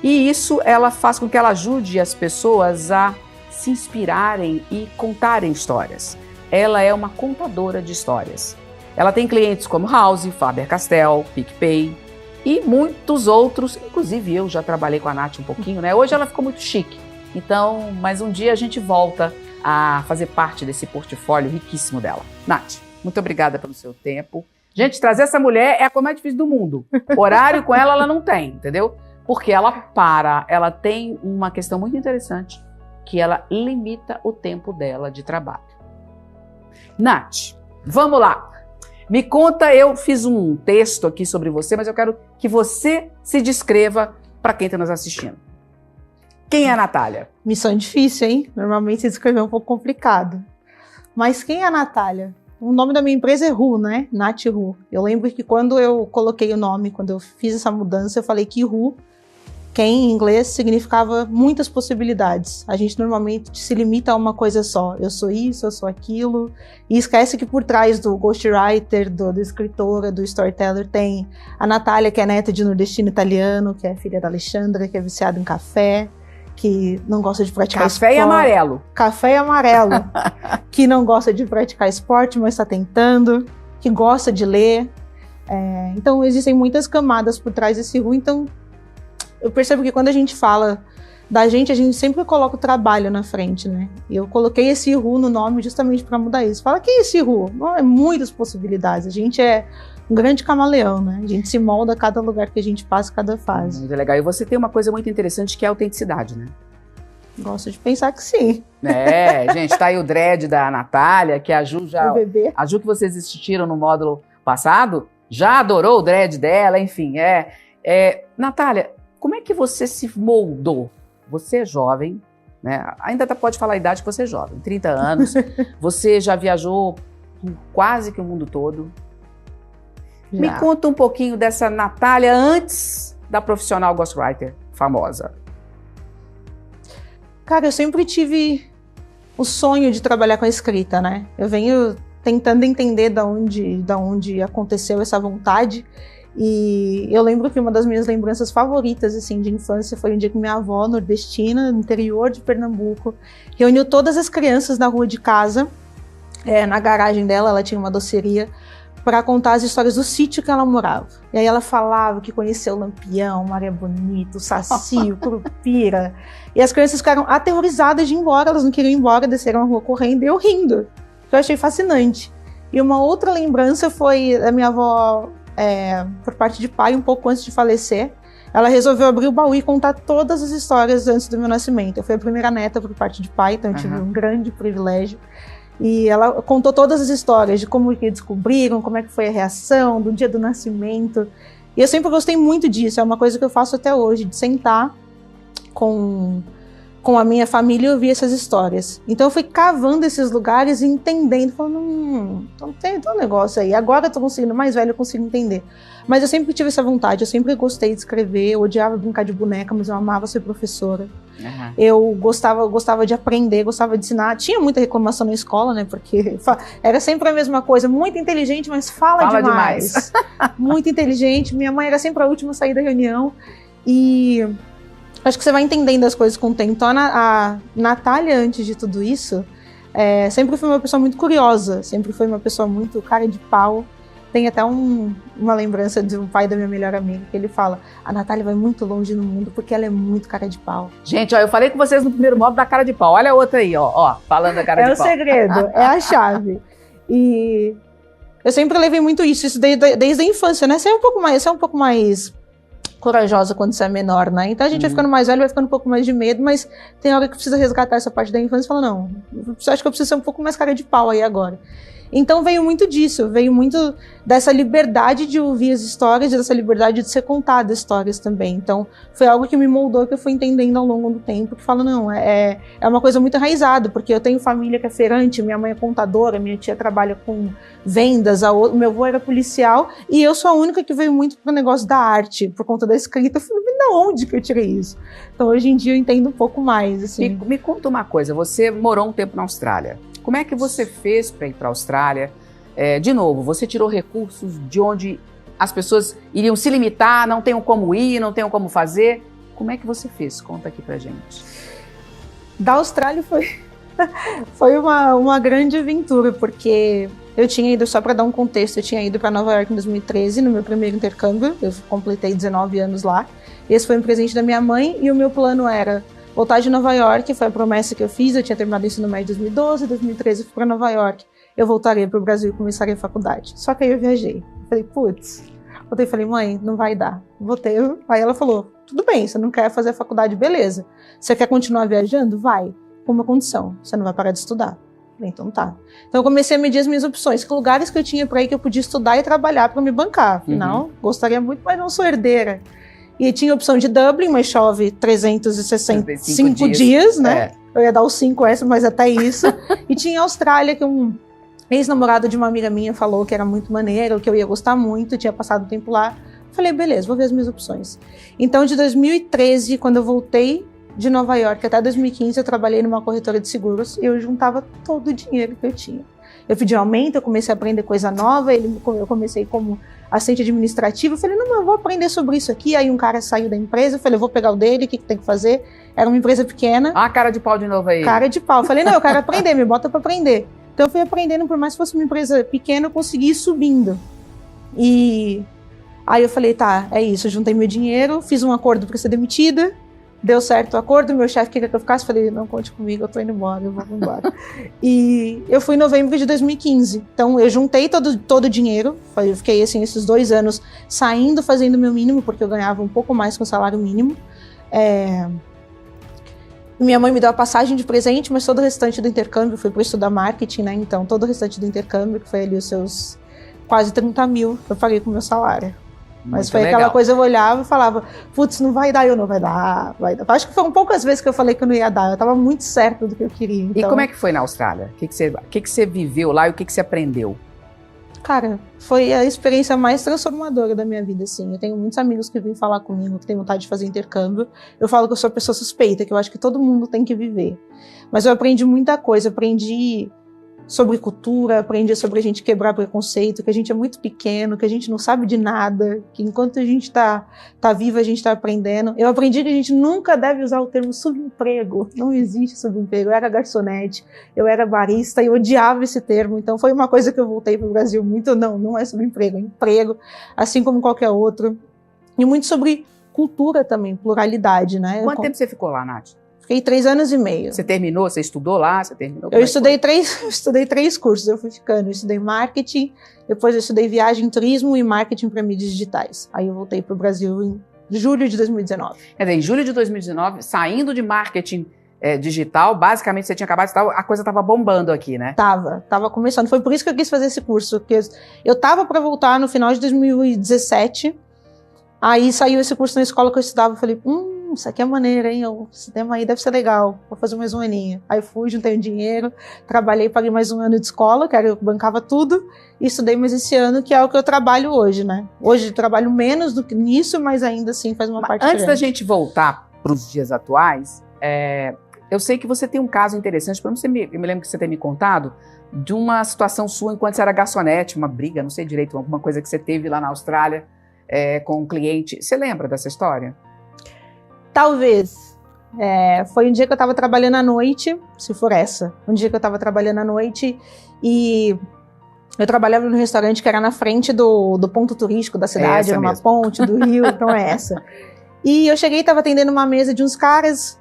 [SPEAKER 1] E isso ela faz com que ela ajude as pessoas a se inspirarem e contarem histórias. Ela é uma contadora de histórias. Ela tem clientes como House, Faber-Castell, PicPay e muitos outros, inclusive eu já trabalhei com a Nath um pouquinho, né? Hoje ela ficou muito chique. Então, mas um dia a gente volta a fazer parte desse portfólio riquíssimo dela. Nath, muito obrigada pelo seu tempo. Gente, trazer essa mulher é a coisa mais difícil do mundo. Horário com ela não tem, entendeu? Porque ela tem uma questão muito interessante, que ela limita o tempo dela de trabalho. Nath, vamos lá. Me conta, eu fiz um texto aqui sobre você, mas eu quero que você se descreva para quem está nos assistindo. Quem é a Natália?
[SPEAKER 3] Missão difícil, hein? Normalmente se descrever é um pouco complicado. Mas quem é a Natália? O nome da minha empresa é Ru, né? NatRu. Eu lembro que quando eu coloquei o nome, quando eu fiz essa mudança, eu falei que Ru Ken, em inglês, significava muitas possibilidades. A gente normalmente se limita a uma coisa só. Eu sou isso, eu sou aquilo. E esquece que por trás do ghostwriter, do escritora, do storyteller, tem a Natália, que é neta de nordestino italiano, que é filha da Alexandra, que é viciada em café, que não gosta de praticar esporte.
[SPEAKER 1] Café e amarelo.
[SPEAKER 3] Café e amarelo. Que não gosta de praticar esporte, mas está tentando. Que gosta de ler. Então, existem muitas camadas por trás desse Ru. Então, eu percebo que quando a gente fala da gente, a gente sempre coloca o trabalho na frente, né? E eu coloquei esse Ru no nome justamente para mudar isso. Fala, que é esse Ru? Não, é muitas possibilidades. A gente é um grande camaleão, né? A gente se molda a cada lugar que a gente passa, cada fase.
[SPEAKER 1] Muito legal. E você tem uma coisa muito interessante que é a autenticidade, né?
[SPEAKER 3] Gosto de pensar que sim.
[SPEAKER 1] Gente, tá aí o dread da Natália, que a Ju já...
[SPEAKER 3] O bebê.
[SPEAKER 1] A Ju que vocês assistiram no módulo passado, já adorou o dread dela, enfim. Natália, como é que você se moldou? Você é jovem, né? Ainda pode falar a idade que você é jovem, 30 anos. Você já viajou quase que o mundo todo. Já. Me conta um pouquinho dessa Natália antes da profissional ghostwriter famosa.
[SPEAKER 3] Cara, eu sempre tive o sonho de trabalhar com a escrita, né? Eu venho tentando entender da onde aconteceu essa vontade. E eu lembro que uma das minhas lembranças favoritas, assim, de infância foi um dia que minha avó, nordestina, no interior de Pernambuco, reuniu todas as crianças na rua de casa, na garagem dela, ela tinha uma doceria, para contar as histórias do sítio que ela morava. E aí ela falava que conheceu o Lampião, Maria Bonita, o Saci, o Curupira. E as crianças ficaram aterrorizadas de ir embora, elas não queriam ir embora, desceram a rua correndo, e eu rindo, que eu achei fascinante. E uma outra lembrança foi a minha avó, por parte de pai, um pouco antes de falecer, ela resolveu abrir o baú e contar todas as histórias antes do meu nascimento. Eu fui a primeira neta por parte de pai, então eu tive um grande privilégio. E ela contou todas as histórias de como que descobriram, como é que foi a reação, do dia do nascimento. E eu sempre gostei muito disso, é uma coisa que eu faço até hoje, de sentar com a minha família e ouvir essas histórias. Então eu fui cavando esses lugares e entendendo, falando, tem um negócio aí. Agora eu tô conseguindo, mais velho eu consigo entender. Mas eu sempre tive essa vontade, eu sempre gostei de escrever, eu odiava brincar de boneca, mas eu amava ser professora. Eu gostava de aprender, gostava de ensinar. Tinha muita reclamação na escola, né? Porque era sempre a mesma coisa, muito inteligente, mas fala demais. Muito inteligente, minha mãe era sempre a última a sair da reunião. E acho que você vai entendendo as coisas com o tempo. Então a Natália, antes de tudo isso, sempre foi uma pessoa muito curiosa, sempre foi uma pessoa muito cara de pau. Tem até uma lembrança de um pai da minha melhor amiga, que ele fala, a Natália vai muito longe no mundo porque ela é muito cara de pau.
[SPEAKER 1] Gente, eu falei com vocês no primeiro módulo da cara de pau. Olha a outra aí, falando da cara de pau.
[SPEAKER 3] É o segredo, é a chave. E eu sempre levei muito isso desde a infância, né? Você é um pouco mais corajosa quando você é menor, né? Então a gente vai ficando mais velho, vai ficando um pouco mais de medo, mas tem hora que precisa resgatar essa parte da infância e fala, não, acho que eu preciso ser um pouco mais cara de pau aí agora. Então veio muito disso, veio muito dessa liberdade de ouvir as histórias, dessa liberdade de ser contada histórias também. Então foi algo que me moldou, que eu fui entendendo ao longo do tempo, que falo, não, é uma coisa muito enraizada, porque eu tenho família que é feirante, minha mãe é contadora, minha tia trabalha com vendas, o meu avô era policial, e eu sou a única que veio muito pro negócio da arte, por conta da escrita. Eu falei, de onde que eu tirei isso? Então hoje em dia eu entendo um pouco mais, assim.
[SPEAKER 1] Me conta uma coisa, você morou um tempo na Austrália. Como é que você fez para ir para a Austrália? De novo, você tirou recursos de onde as pessoas iriam se limitar, não tenham como ir, não tenham como fazer. Como é que você fez? Conta aqui pra gente.
[SPEAKER 3] Da Austrália foi uma grande aventura, porque eu tinha ido, só para dar um contexto, eu tinha ido para Nova York em 2013, no meu primeiro intercâmbio. Eu completei 19 anos lá. Esse foi um presente da minha mãe e o meu plano era voltar de Nova York, foi a promessa que eu fiz. Eu tinha terminado o ensino médio em 2012, 2013 eu fui para Nova York. Eu voltaria para o Brasil e começaria a faculdade. Só que aí eu viajei. Eu falei, putz. Voltei e falei, mãe, não vai dar. Voltei. Aí ela falou, tudo bem, você não quer fazer a faculdade, beleza. Você quer continuar viajando? Vai. Com uma condição, você não vai parar de estudar. Eu falei, então tá. Então eu comecei a medir as minhas opções. Que lugares que eu tinha para ir que eu podia estudar e trabalhar para me bancar. Afinal, gostaria muito, mas não sou herdeira. E tinha a opção de Dublin, mas chove 365 dias, né? Eu ia dar os 5 essa, mas até isso. E tinha a Austrália, que um ex-namorado de uma amiga minha falou que era muito maneiro, que eu ia gostar muito, tinha passado tempo lá. Falei, beleza, vou ver as minhas opções. Então, de 2013, quando eu voltei de Nova York até 2015, eu trabalhei numa corretora de seguros e eu juntava todo o dinheiro que eu tinha. Eu pedi aumento, eu comecei a aprender coisa nova, eu comecei como assistente administrativo, eu falei, não, eu vou aprender sobre isso aqui. Aí um cara saiu da empresa, eu falei, eu vou pegar o dele, o que tem que fazer? Era uma empresa pequena.
[SPEAKER 1] Ah, cara de pau de novo aí.
[SPEAKER 3] Cara de pau. Eu falei, não, eu quero aprender, me bota pra aprender. Então eu fui aprendendo, por mais que fosse uma empresa pequena, eu consegui ir subindo. E aí eu falei, tá, é isso, eu juntei meu dinheiro, fiz um acordo para ser demitida, deu certo o acordo, meu chefe queria que eu ficasse, falei, não conte comigo, eu tô indo embora, eu vou embora. E eu fui em novembro de 2015, então eu juntei todo o dinheiro, eu fiquei assim, esses 2 anos saindo, fazendo o meu mínimo, porque eu ganhava um pouco mais que o salário mínimo. Minha mãe me deu a passagem de presente, mas todo o restante do intercâmbio foi para estudar marketing, né, então todo o restante do intercâmbio, que foi ali os seus quase 30 mil, eu paguei com o meu salário. Mas foi aquela coisa, eu olhava e falava, putz, não vai dar, não vai dar, vai dar. Acho que foram poucas vezes que eu falei que eu não ia dar, eu tava muito certa do que eu queria. Então...
[SPEAKER 1] E como é que foi na Austrália? O que você viveu lá e o que você aprendeu?
[SPEAKER 3] Cara, foi a experiência mais transformadora da minha vida, assim. Eu tenho muitos amigos que vêm falar comigo, que têm vontade de fazer intercâmbio. Eu falo que eu sou a pessoa suspeita, que eu acho que todo mundo tem que viver. Mas eu aprendi muita coisa, aprendi sobre cultura, aprendi sobre a gente quebrar preconceito, que a gente é muito pequeno, que a gente não sabe de nada, que enquanto a gente tá vivo, a gente tá aprendendo. Eu aprendi que a gente nunca deve usar o termo subemprego, não existe subemprego. Eu era garçonete, eu era barista e eu odiava esse termo, então foi uma coisa que eu voltei pro Brasil muito, não é subemprego, é emprego, assim como qualquer outro. E muito sobre cultura também, pluralidade, né?
[SPEAKER 1] Quanto tempo você ficou lá, Nath?
[SPEAKER 3] Fiquei 3 anos e meio.
[SPEAKER 1] Você terminou? Você estudou lá? Você terminou?
[SPEAKER 3] Eu estudei 3 cursos, eu fui ficando. Eu estudei marketing, depois eu estudei viagem, turismo e marketing para mídias digitais. Aí eu voltei para o Brasil em julho de 2019.
[SPEAKER 1] Quer dizer, em julho de 2019, saindo de marketing digital, basicamente você tinha acabado de estar, a coisa estava bombando aqui, né?
[SPEAKER 3] Tava começando. Foi por isso que eu quis fazer esse curso, porque eu tava para voltar no final de 2017, aí saiu esse curso na escola que eu estudava, eu falei, isso aqui é maneiro, hein? Esse tema aí deve ser legal, vou fazer mais um aninho. Aí fui, juntei um dinheiro, trabalhei, paguei mais um ano de escola, que eu bancava tudo, e estudei mais esse ano, que é o que eu trabalho hoje, né? Hoje eu trabalho menos do que nisso, mas ainda assim faz uma parte
[SPEAKER 1] Antes
[SPEAKER 3] grande.
[SPEAKER 1] da gente voltar para os dias atuais, eu sei que você tem um caso interessante, eu me lembro que você tem me contado, de uma situação sua enquanto você era garçonete, uma briga, não sei direito, alguma coisa que você teve lá na Austrália com um cliente. Você lembra dessa história?
[SPEAKER 3] Talvez. Foi um dia que eu estava trabalhando à noite, se for essa. Um dia que eu estava trabalhando à noite e eu trabalhava num restaurante que era na frente do ponto turístico da cidade, era uma ponte do rio, então é essa. E eu cheguei e estava atendendo uma mesa de uns caras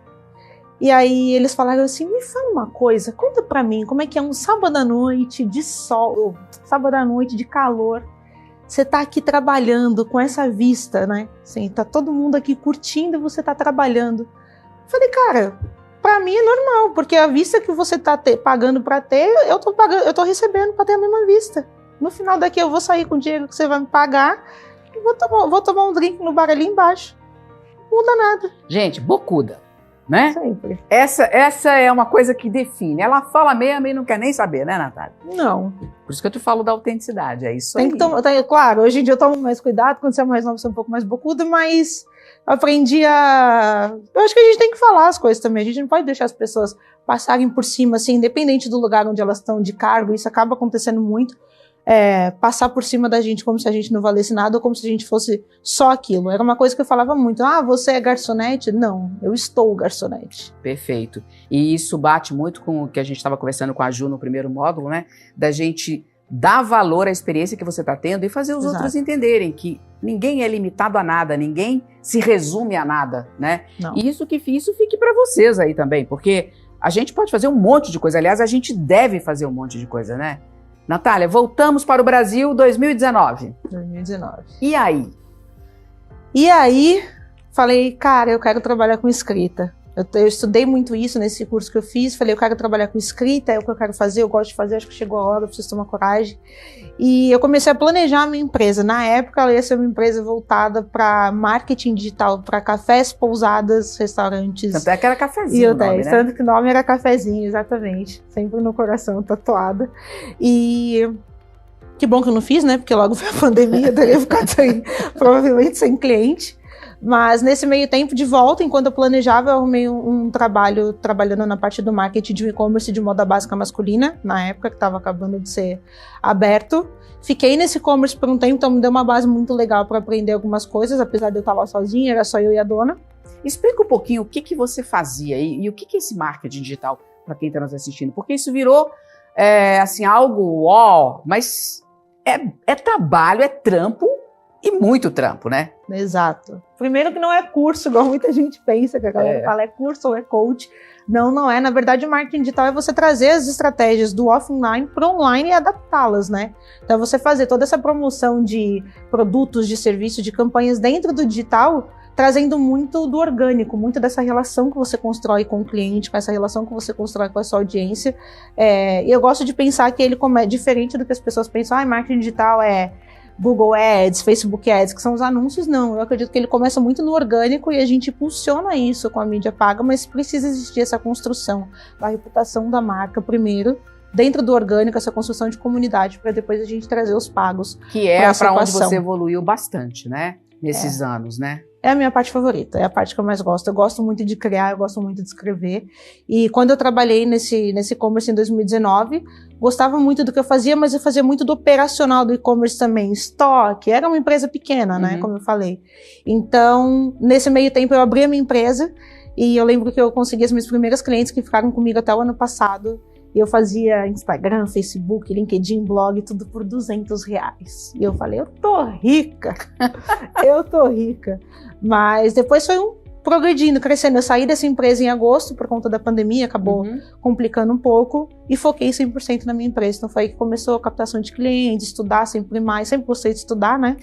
[SPEAKER 3] e aí eles falaram assim, me fala uma coisa, conta pra mim como é que é um sábado à noite de sol, sábado à noite de calor. Você tá aqui trabalhando com essa vista, né? Assim, tá todo mundo aqui curtindo e você tá trabalhando. Eu falei, cara, pra mim é normal, porque a vista que você tá pagando pra ter, eu tô recebendo pra ter a mesma vista. No final daqui eu vou sair com o dinheiro que você vai me pagar e vou tomar um drink no bar ali embaixo. Não muda nada.
[SPEAKER 1] Gente, bocuda, né?
[SPEAKER 3] Sempre.
[SPEAKER 1] Essa é uma coisa que define. Ela fala mesmo e não quer nem saber, né, Natália?
[SPEAKER 3] Não.
[SPEAKER 1] Por isso que eu te falo da autenticidade, é isso aí.
[SPEAKER 3] Claro, hoje em dia eu tomo mais cuidado, quando você é mais novo você é um pouco mais bocudo, mas aprendi a... Eu acho que a gente tem que falar as coisas também, a gente não pode deixar as pessoas passarem por cima, assim, independente do lugar onde elas estão de cargo, isso acaba acontecendo muito, passar por cima da gente como se a gente não valesse nada ou como se a gente fosse só aquilo. Era uma coisa que eu falava muito, você é garçonete? Não, eu estou garçonete.
[SPEAKER 1] Perfeito. E isso bate muito com o que a gente estava conversando com a Ju no primeiro módulo, né? Da gente dar valor à experiência que você está tendo e fazer os outros entenderem que ninguém é limitado a nada, ninguém se resume a nada, né?
[SPEAKER 3] Não.
[SPEAKER 1] E isso fique para vocês aí também, porque a gente pode fazer um monte de coisa, aliás, a gente deve fazer um monte de coisa, né? Natália, voltamos para o Brasil 2019.
[SPEAKER 3] 2019.
[SPEAKER 1] E aí?
[SPEAKER 3] E aí, falei, cara, eu quero trabalhar com escrita. Eu estudei muito isso nesse curso que eu fiz, falei, eu quero trabalhar com escrita, é o que eu quero fazer, eu gosto de fazer, acho que chegou a hora, eu preciso tomar coragem. E eu comecei a planejar a minha empresa. Na época, ela ia ser uma empresa voltada para marketing digital, para cafés, pousadas, restaurantes.
[SPEAKER 1] Tanto é que era cafezinho o nome, né?
[SPEAKER 3] Tanto que o nome era cafezinho, exatamente. Sempre no coração, tatuado. E Que bom que eu não fiz, né? Porque logo foi a pandemia, eu teria ficado aí, provavelmente sem cliente. Mas nesse meio tempo de volta, enquanto eu planejava, eu arrumei um trabalho trabalhando na parte do marketing de e-commerce de moda básica masculina, na época que estava acabando de ser aberto. Fiquei nesse e-commerce por um tempo, então me deu uma base muito legal para aprender algumas coisas, apesar de eu estar lá sozinha, era só eu e a dona.
[SPEAKER 1] Explica um pouquinho o que você fazia e o que é esse marketing digital para quem está nos assistindo, porque isso virou assim, algo mas é trabalho, é trampo e muito trampo, né?
[SPEAKER 3] Exato. Primeiro que não é curso, igual muita gente pensa, que a galera fala é curso ou é coach. Não, não é. Na verdade, o marketing digital é você trazer as estratégias do offline para o online e adaptá-las, né? Então, você fazer toda essa promoção de produtos, de serviços, de campanhas dentro do digital, trazendo muito do orgânico, muito dessa relação que você constrói com o cliente, com essa relação que você constrói com a sua audiência. E eu gosto de pensar que ele é diferente do que as pessoas pensam, marketing digital é Google Ads, Facebook Ads, que são os anúncios. Não, eu acredito que ele começa muito no orgânico e a gente impulsiona isso com a mídia paga, mas precisa existir essa construção da reputação da marca primeiro, dentro do orgânico, essa construção de comunidade, para depois a gente trazer os pagos.
[SPEAKER 1] Que é para onde você evoluiu bastante, né? Nesses anos, né?
[SPEAKER 3] É a minha parte favorita, é a parte que eu mais gosto. Eu gosto muito de criar, eu gosto muito de escrever. E quando eu trabalhei nesse e-commerce em 2019, gostava muito do que eu fazia, mas eu fazia muito do operacional do e-commerce também. Estoque, era uma empresa pequena, né? Como eu falei. Então, nesse meio tempo, eu abri a minha empresa e eu lembro que eu consegui as minhas primeiras clientes que ficaram comigo até o ano passado. E eu fazia Instagram, Facebook, LinkedIn, blog, tudo por R$200. E eu falei, eu tô rica, eu tô rica. Mas depois foi progredindo, crescendo. Eu saí dessa empresa em agosto por conta da pandemia, acabou complicando um pouco e foquei 100% na minha empresa. Então foi aí que começou a captação de clientes, estudar sempre mais. Sempre gostei de estudar, né?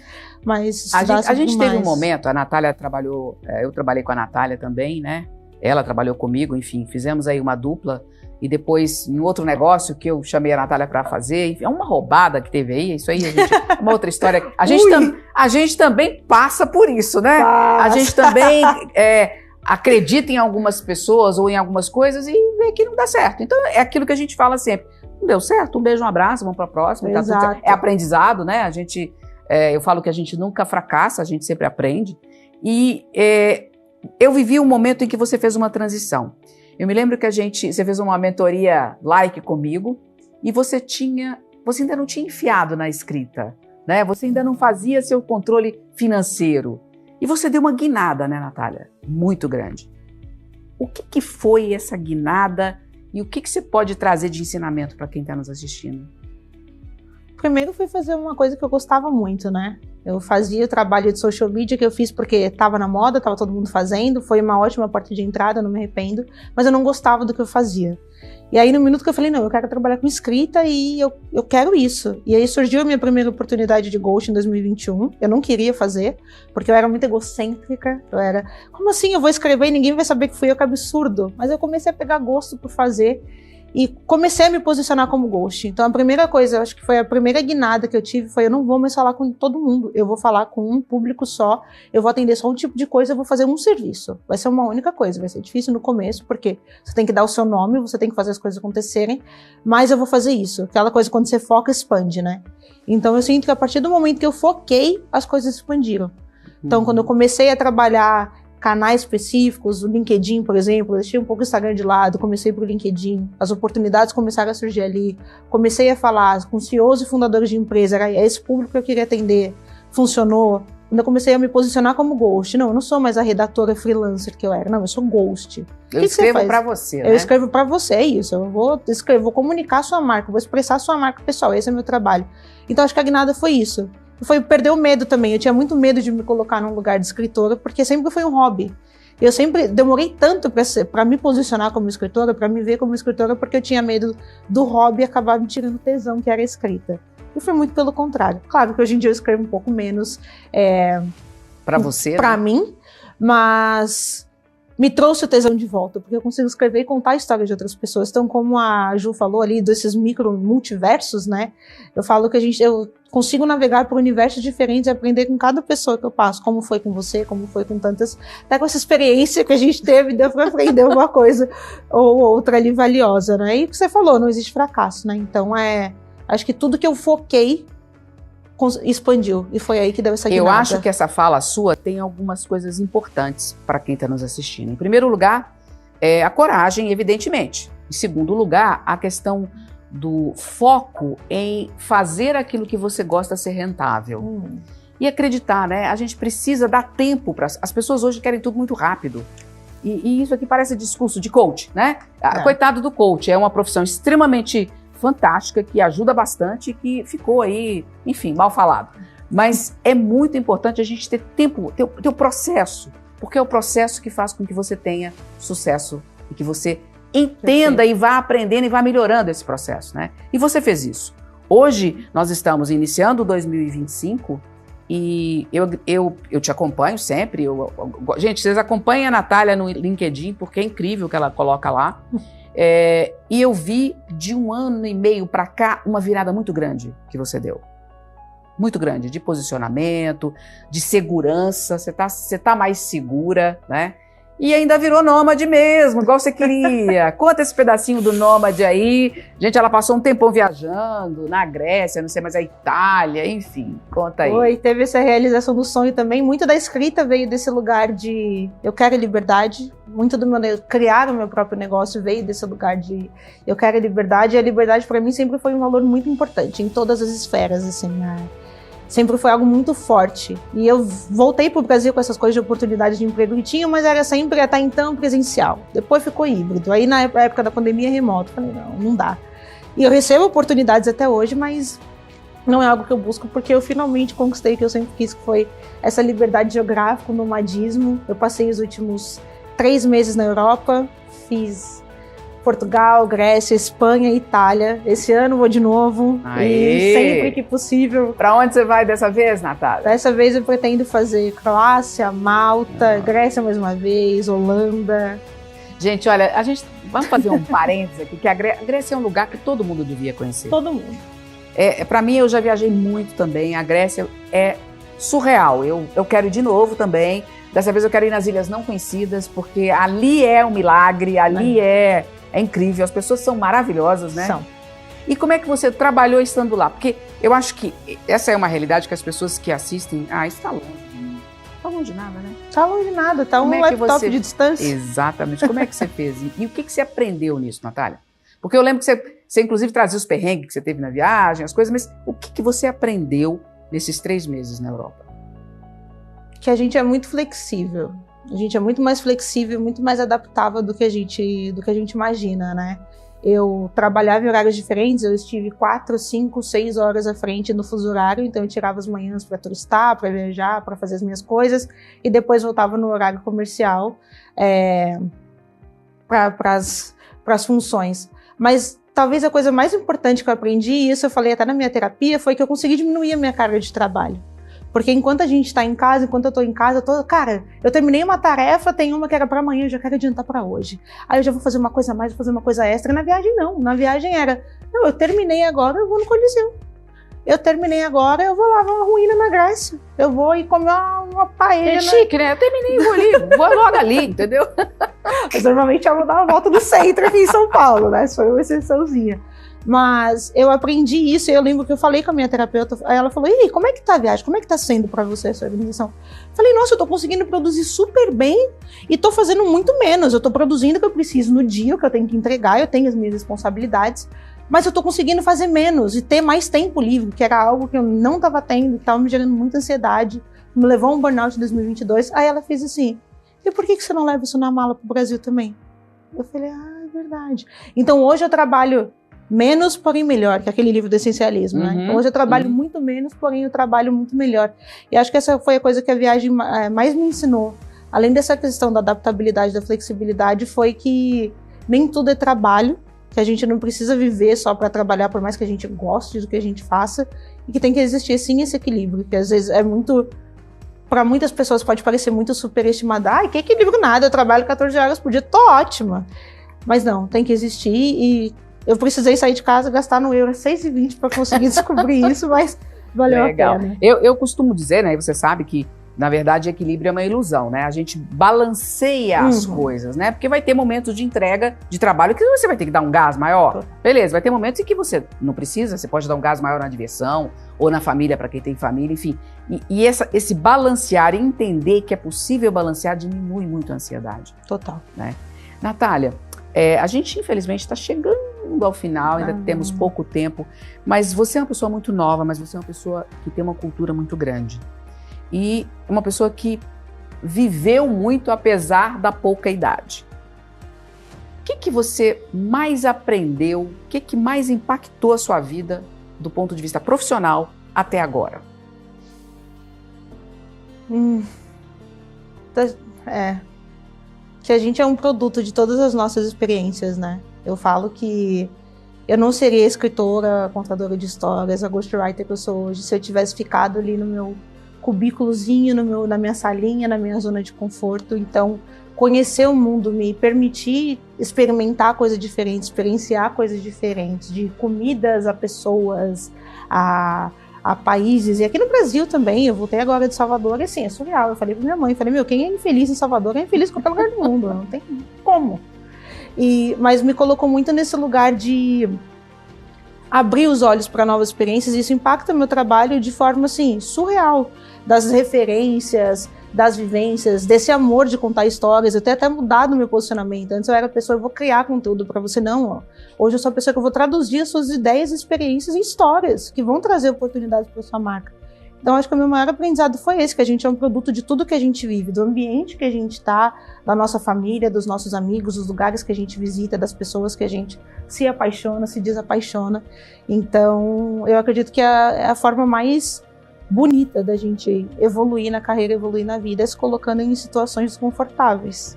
[SPEAKER 3] Mas
[SPEAKER 1] a gente teve um momento, a Natália trabalhou, eu trabalhei com a Natália também, né? Ela trabalhou comigo, enfim, fizemos aí uma dupla. E depois, em outro negócio que eu chamei a Natália para fazer, enfim, é uma roubada que teve aí, isso aí, uma outra história. A gente também passa por isso, né? A gente também acredita em algumas pessoas ou em algumas coisas e vê que não dá certo. Então, é aquilo que a gente fala sempre. Não deu certo? Um beijo, um abraço, vamos para a próxima. Tá tudo certo. É aprendizado, né? A gente, eu falo que a gente nunca fracassa, a gente sempre aprende. E eu vivi um momento em que você fez uma transição. Eu me lembro que você fez uma mentoria comigo e você ainda não tinha enfiado na escrita, né? Você ainda não fazia seu controle financeiro. E você deu uma guinada, né, Natália? Muito grande. O que foi essa guinada e o que você pode trazer de ensinamento para quem está nos assistindo?
[SPEAKER 3] Primeiro foi fazer uma coisa que eu gostava muito, né? Eu fazia o trabalho de social media que eu fiz porque estava na moda, estava todo mundo fazendo, foi uma ótima porta de entrada, não me arrependo, mas eu não gostava do que eu fazia. E aí no minuto que eu falei, não, eu quero trabalhar com escrita e eu quero isso. E aí surgiu a minha primeira oportunidade de Ghost em 2021, eu não queria fazer, porque eu era muito egocêntrica, como assim eu vou escrever e ninguém vai saber que fui eu, que absurdo. Mas eu comecei a pegar gosto por fazer, e comecei a me posicionar como ghost. Então a primeira coisa, acho que foi a primeira guinada que eu tive, foi eu não vou mais falar com todo mundo, eu vou falar com um público só, eu vou atender só um tipo de coisa, eu vou fazer um serviço. Vai ser uma única coisa, vai ser difícil no começo, porque você tem que dar o seu nome, você tem que fazer as coisas acontecerem, mas eu vou fazer isso. Aquela coisa quando você foca, expande, né? Então eu sinto que a partir do momento que eu foquei, as coisas expandiram. Então quando eu comecei a trabalhar canais específicos, o LinkedIn, por exemplo, eu deixei um pouco o Instagram de lado, comecei pro LinkedIn, as oportunidades começaram a surgir ali, comecei a falar com CEOs e fundadores de empresa, era esse público que eu queria atender, funcionou. Quando eu comecei a me posicionar como ghost, não, eu não sou mais a redatora freelancer que eu era, não, eu sou ghost.
[SPEAKER 1] Eu escrevo para você, né?
[SPEAKER 3] Eu escrevo para você, é isso, eu vou comunicar a sua marca, vou expressar a sua marca pessoal, esse é o meu trabalho. Então acho que a guinada foi isso. Foi perder o medo também, eu tinha muito medo de me colocar num lugar de escritora, porque sempre foi um hobby. Eu sempre demorei tanto para me posicionar como escritora, para me ver como escritora, porque eu tinha medo do hobby acabar me tirando tesão, que era a escrita. E foi muito pelo contrário. Claro que hoje em dia eu escrevo um pouco menos
[SPEAKER 1] para você,
[SPEAKER 3] para
[SPEAKER 1] né?
[SPEAKER 3] mim, mas me trouxe o tesão de volta, porque eu consigo escrever e contar a história de outras pessoas. Então, como a Ju falou ali, desses multiversos, né? Eu falo que eu consigo navegar por universos diferentes e aprender com cada pessoa que eu passo, como foi com você, como foi com tantas... Até com essa experiência que a gente teve, deu para aprender uma coisa ou outra ali valiosa, né? E o que você falou, não existe fracasso, né? Então, acho que tudo que eu foquei expandiu. E foi aí que deu essa guinada.
[SPEAKER 1] Eu acho que essa fala sua tem algumas coisas importantes para quem está nos assistindo. Em primeiro lugar, a coragem, evidentemente. Em segundo lugar, a questão do foco em fazer aquilo que você gosta ser rentável. E acreditar, né? A gente precisa dar tempo para... As pessoas hoje querem tudo muito rápido. E isso aqui parece discurso de coach, né? Coitado do coach, é uma profissão extremamente fantástica, que ajuda bastante, que ficou aí, enfim, mal falado. Mas é muito importante a gente ter tempo, ter o processo, porque é o processo que faz com que você tenha sucesso e que você entenda e vá aprendendo e vá melhorando esse processo, né? E você fez isso. Hoje, nós estamos iniciando 2025 e eu te acompanho sempre. Gente, vocês acompanhem a Natália no LinkedIn, porque é incrível o que ela coloca lá. E eu vi de 1 ano e meio para cá uma virada muito grande que você deu. Muito grande, de posicionamento, de segurança, você tá mais segura, né? E ainda virou nômade mesmo, igual você queria. Conta esse pedacinho do nômade aí. Gente, ela passou um tempão viajando na Grécia, não sei mais, a Itália, enfim, conta aí.
[SPEAKER 3] Foi, teve essa realização do sonho também. Muito da escrita veio desse lugar de eu quero liberdade. Muito do meu criar o meu próprio negócio veio desse lugar de eu quero liberdade. E a liberdade para mim sempre foi um valor muito importante em todas as esferas, assim, né? Sempre foi algo muito forte. E eu voltei para o Brasil com essas coisas de oportunidade de emprego que tinha, mas era sempre até então presencial. Depois ficou híbrido. Aí na época da pandemia, remoto. Falei, não dá. E eu recebo oportunidades até hoje, mas não é algo que eu busco, porque eu finalmente conquistei o que eu sempre quis, que foi essa liberdade geográfica, o nomadismo. Eu passei os últimos 3 meses na Europa, fiz Portugal, Grécia, Espanha, Itália. Esse ano vou de novo.
[SPEAKER 1] Aê!
[SPEAKER 3] E sempre que possível.
[SPEAKER 1] Para onde você vai dessa vez, Natália?
[SPEAKER 3] Dessa vez eu pretendo fazer Croácia, Malta, Grécia mais uma vez, Holanda.
[SPEAKER 1] Gente, olha, vamos fazer um parênteses aqui, que a Grécia é um lugar que todo mundo devia conhecer.
[SPEAKER 3] Todo mundo.
[SPEAKER 1] Para mim, eu já viajei muito também. A Grécia é surreal. Eu quero ir de novo também. Dessa vez eu quero ir nas Ilhas Não Conhecidas, porque ali é um milagre, ali é incrível, as pessoas são maravilhosas, né?
[SPEAKER 3] São.
[SPEAKER 1] E como é que você trabalhou estando lá? Porque eu acho que essa é uma realidade que as pessoas que assistem, isso tá longe. Não tá longe de nada, né?
[SPEAKER 3] Tá longe de nada, tá um laptop de distância.
[SPEAKER 1] Exatamente. Como é que você fez? E o que você aprendeu nisso, Natália? Porque eu lembro que você inclusive trazia os perrengues que você teve na viagem, as coisas, mas o que você aprendeu nesses 3 meses na Europa?
[SPEAKER 3] Que a gente é muito flexível. A gente é muito mais flexível, muito mais adaptável do que a gente imagina, né? Eu trabalhava em horários diferentes, eu estive 4, 5, 6 horas à frente no fuso horário, então eu tirava as manhãs para turistar, para viajar, para fazer as minhas coisas, e depois voltava no horário comercial para as funções. Mas talvez a coisa mais importante que eu aprendi, e isso eu falei até na minha terapia, foi que eu consegui diminuir a minha carga de trabalho. Porque enquanto a gente está em casa, enquanto eu estou em casa, cara, eu terminei uma tarefa, tem uma que era para amanhã, eu já quero adiantar para hoje. Aí eu já vou fazer uma coisa a mais, vou fazer uma coisa extra. Na viagem não, na viagem era, não, eu terminei agora, eu vou no Coliseu. Eu terminei agora, eu vou lavar uma ruína na Grécia. Eu vou ir comer uma paella.
[SPEAKER 1] É chique, né? Eu terminei e vou ali, vou logo ali, entendeu?
[SPEAKER 3] Mas normalmente eu vou dar uma volta no centro aqui em São Paulo, né? Isso foi uma exceçãozinha. Mas eu aprendi isso e eu lembro que eu falei com a minha terapeuta, aí ela falou, e como é que tá a viagem? Como é que tá sendo pra você essa organização? Falei, nossa, eu tô conseguindo produzir super bem e tô fazendo muito menos. Eu tô produzindo o que eu preciso no dia, o que eu tenho que entregar, eu tenho as minhas responsabilidades, mas eu tô conseguindo fazer menos e ter mais tempo livre, que era algo que eu não tava tendo, que tava me gerando muita ansiedade, me levou a um burnout em 2022. Aí ela fez assim, e por que você não leva isso na mala pro Brasil também? Eu falei, é verdade. Então hoje eu trabalho menos, porém melhor, que é aquele livro do essencialismo, né? Então hoje eu trabalho muito menos, porém eu trabalho muito melhor. E acho que essa foi a coisa que a viagem mais me ensinou. Além dessa questão da adaptabilidade, da flexibilidade, foi que nem tudo é trabalho, que a gente não precisa viver só para trabalhar, por mais que a gente goste do que a gente faça, e que tem que existir sim esse equilíbrio, que às vezes é muito... Para muitas pessoas pode parecer muito superestimado. Que equilíbrio nada, eu trabalho 14 horas por dia, tô ótima. Mas não, tem que existir e eu precisei sair de casa, gastar no euro 6,20 para conseguir descobrir isso, mas valeu a pena.
[SPEAKER 1] Eu costumo dizer, né, você sabe que Na verdade, equilíbrio é uma ilusão, né? A gente balanceia as coisas, né? Porque vai ter momentos de entrega de trabalho que você vai ter que dar um gás maior. Beleza, vai ter momentos em que você não precisa, você pode dar um gás maior na diversão, ou na família, para quem tem família, enfim. E esse balancear e entender que é possível balancear diminui muito a ansiedade.
[SPEAKER 3] Total.
[SPEAKER 1] Né? Natália, a gente infelizmente está chegando ao final, ainda temos pouco tempo, mas você é uma pessoa muito nova, mas você é uma pessoa que tem uma cultura muito grande. E uma pessoa que viveu muito apesar da pouca idade. O que você mais aprendeu, o que mais impactou a sua vida do ponto de vista profissional até agora?
[SPEAKER 3] Que a gente é um produto de todas as nossas experiências, né? Eu falo que eu não seria escritora, contadora de histórias, a ghostwriter que eu sou hoje, se eu tivesse ficado ali no meu cubículozinho, na minha salinha, na minha zona de conforto. Então, conhecer o mundo, me permitir experimentar coisas diferentes, experienciar coisas diferentes, de comidas a pessoas, a países. E aqui no Brasil também, eu voltei agora de Salvador, e assim, é surreal. Eu falei pra minha mãe, quem é infeliz em Salvador é infeliz em qualquer lugar do mundo, não tem como. Mas me colocou muito nesse lugar de abrir os olhos para novas experiências, e isso impacta meu trabalho de forma, assim, surreal. Das referências, das vivências, desse amor de contar histórias. Eu tenho até mudado o meu posicionamento. Antes eu era a pessoa, eu vou criar conteúdo para você. Não, ó. Hoje eu sou a pessoa que eu vou traduzir as suas ideias, experiências em histórias, que vão trazer oportunidades para sua marca. Então acho que o meu maior aprendizado foi esse, que a gente é um produto de tudo que a gente vive, do ambiente que a gente está, da nossa família, dos nossos amigos, dos lugares que a gente visita, das pessoas que a gente se apaixona, se desapaixona. Então eu acredito que é a forma mais bonita da gente evoluir na carreira, evoluir na vida, é se colocando em situações desconfortáveis.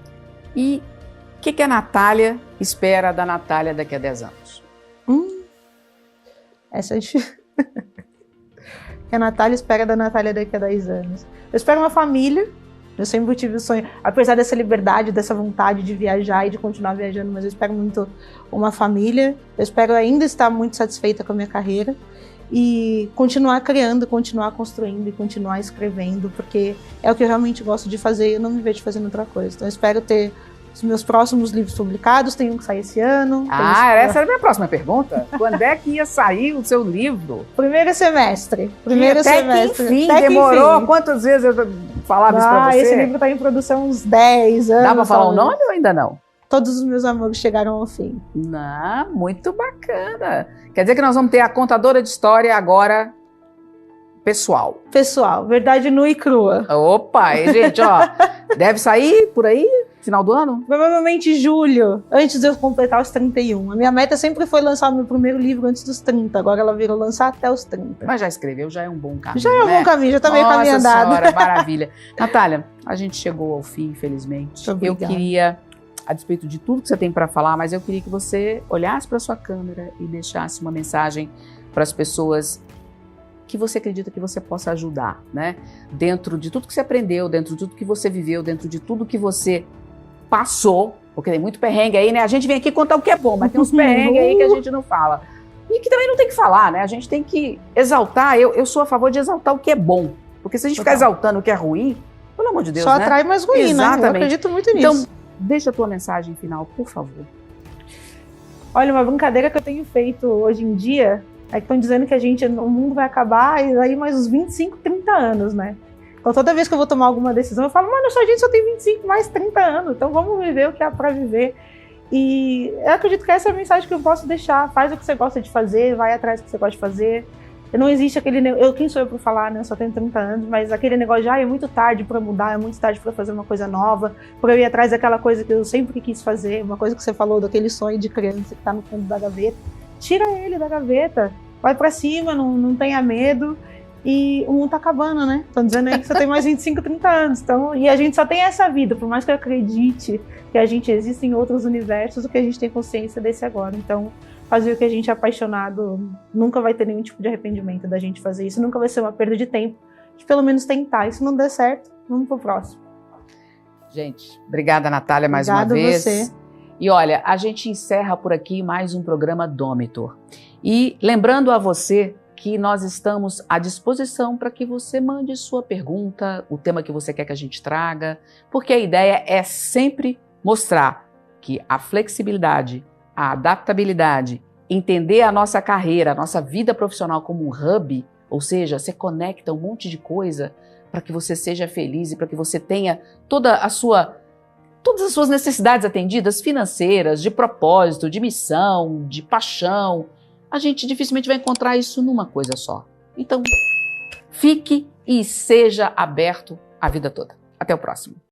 [SPEAKER 1] E o que a Natália espera da Natália daqui a 10 anos?
[SPEAKER 3] Essa é difícil. Que a Natália espera da Natália daqui a 10 anos. Eu espero uma família. Eu sempre tive o sonho, apesar dessa liberdade, dessa vontade de viajar e de continuar viajando, mas eu espero muito uma família. Eu espero ainda estar muito satisfeita com a minha carreira. E continuar criando, continuar construindo e continuar escrevendo, porque é o que eu realmente gosto de fazer e eu não me vejo fazendo outra coisa. Então eu espero ter os meus próximos livros publicados, tem um que sai esse ano.
[SPEAKER 1] Essa era a minha próxima pergunta. Quando é que ia sair o seu livro?
[SPEAKER 3] Primeiro semestre.
[SPEAKER 1] Enfim, demorou? Quantas vezes eu falava isso pra você?
[SPEAKER 3] Esse livro tá em produção uns 10 anos.
[SPEAKER 1] Dá pra falar o nome ou ainda não?
[SPEAKER 3] Todos os meus amores chegaram ao fim.
[SPEAKER 1] Muito bacana. Quer dizer que nós vamos ter a contadora de história agora pessoal.
[SPEAKER 3] Pessoal, verdade nua e crua.
[SPEAKER 1] Opa, e, gente, ó, deve sair por aí, final do ano?
[SPEAKER 3] Provavelmente julho, antes de eu completar os 31. A minha meta sempre foi lançar o meu primeiro livro antes dos 30, agora ela virou lançar até os 30.
[SPEAKER 1] Mas já escreveu, já é um bom caminho,
[SPEAKER 3] Já é um bom caminho, já tá meio caminho andado.
[SPEAKER 1] Nossa senhora, maravilha. Natália, a gente chegou ao fim, infelizmente. Eu queria, a despeito de tudo que você tem para falar, mas eu queria que você olhasse para sua câmera e deixasse uma mensagem para as pessoas que você acredita que você possa ajudar, né? Dentro de tudo que você aprendeu, dentro de tudo que você viveu, dentro de tudo que você passou, porque tem muito perrengue aí, né? A gente vem aqui contar o que é bom, mas tem uns perrengues aí que a gente não fala. E que também não tem que falar, né? A gente tem que exaltar. Eu sou a favor de exaltar o que é bom, porque se a gente ficar exaltando o que é ruim, pelo amor de Deus,
[SPEAKER 3] só
[SPEAKER 1] né?
[SPEAKER 3] atrai mais ruim,
[SPEAKER 1] exatamente,
[SPEAKER 3] né? Eu acredito muito nisso.
[SPEAKER 1] Então, deixa a tua mensagem final, por favor.
[SPEAKER 3] Olha, uma brincadeira que eu tenho feito hoje em dia é que estão dizendo que o mundo vai acabar e daí mais uns 25, 30 anos, né? Então toda vez que eu vou tomar alguma decisão, eu falo, mano, a gente só tem 25 mais 30 anos, então vamos viver o que há pra viver. E eu acredito que essa é a mensagem que eu posso deixar. Faz o que você gosta de fazer, vai atrás do que você gosta de fazer. Não existe aquele... quem sou eu pra falar, né? Eu só tenho 30 anos, mas aquele negócio de, é muito tarde pra mudar, é muito tarde pra fazer uma coisa nova, pra eu ir atrás daquela coisa que eu sempre quis fazer, uma coisa que você falou, daquele sonho de criança que tá no fundo da gaveta. Tira ele da gaveta, vai pra cima, não tenha medo. E o mundo tá acabando, né? Estão dizendo aí que você tem mais 25, 30 anos. Então, e a gente só tem essa vida, por mais que eu acredite que a gente existe em outros universos, o que a gente tem consciência desse agora. Então, fazer o que a gente é apaixonado nunca vai ter nenhum tipo de arrependimento da gente fazer isso. Nunca vai ser uma perda de tempo. De pelo menos tentar. E se não der certo, vamos pro próximo.
[SPEAKER 1] Gente, obrigada, Natália, mais uma vez. Você. E olha, a gente encerra por aqui mais um programa Domitor. E lembrando a você aqui nós estamos à disposição para que você mande sua pergunta, o tema que você quer que a gente traga, porque a ideia é sempre mostrar que a flexibilidade, a adaptabilidade, entender a nossa carreira, a nossa vida profissional como um hub, ou seja, você conecta um monte de coisa para que você seja feliz e para que você tenha todas as suas necessidades atendidas, financeiras, de propósito, de missão, de paixão. A gente dificilmente vai encontrar isso numa coisa só. Então, fique e seja aberto a vida toda. Até o próximo.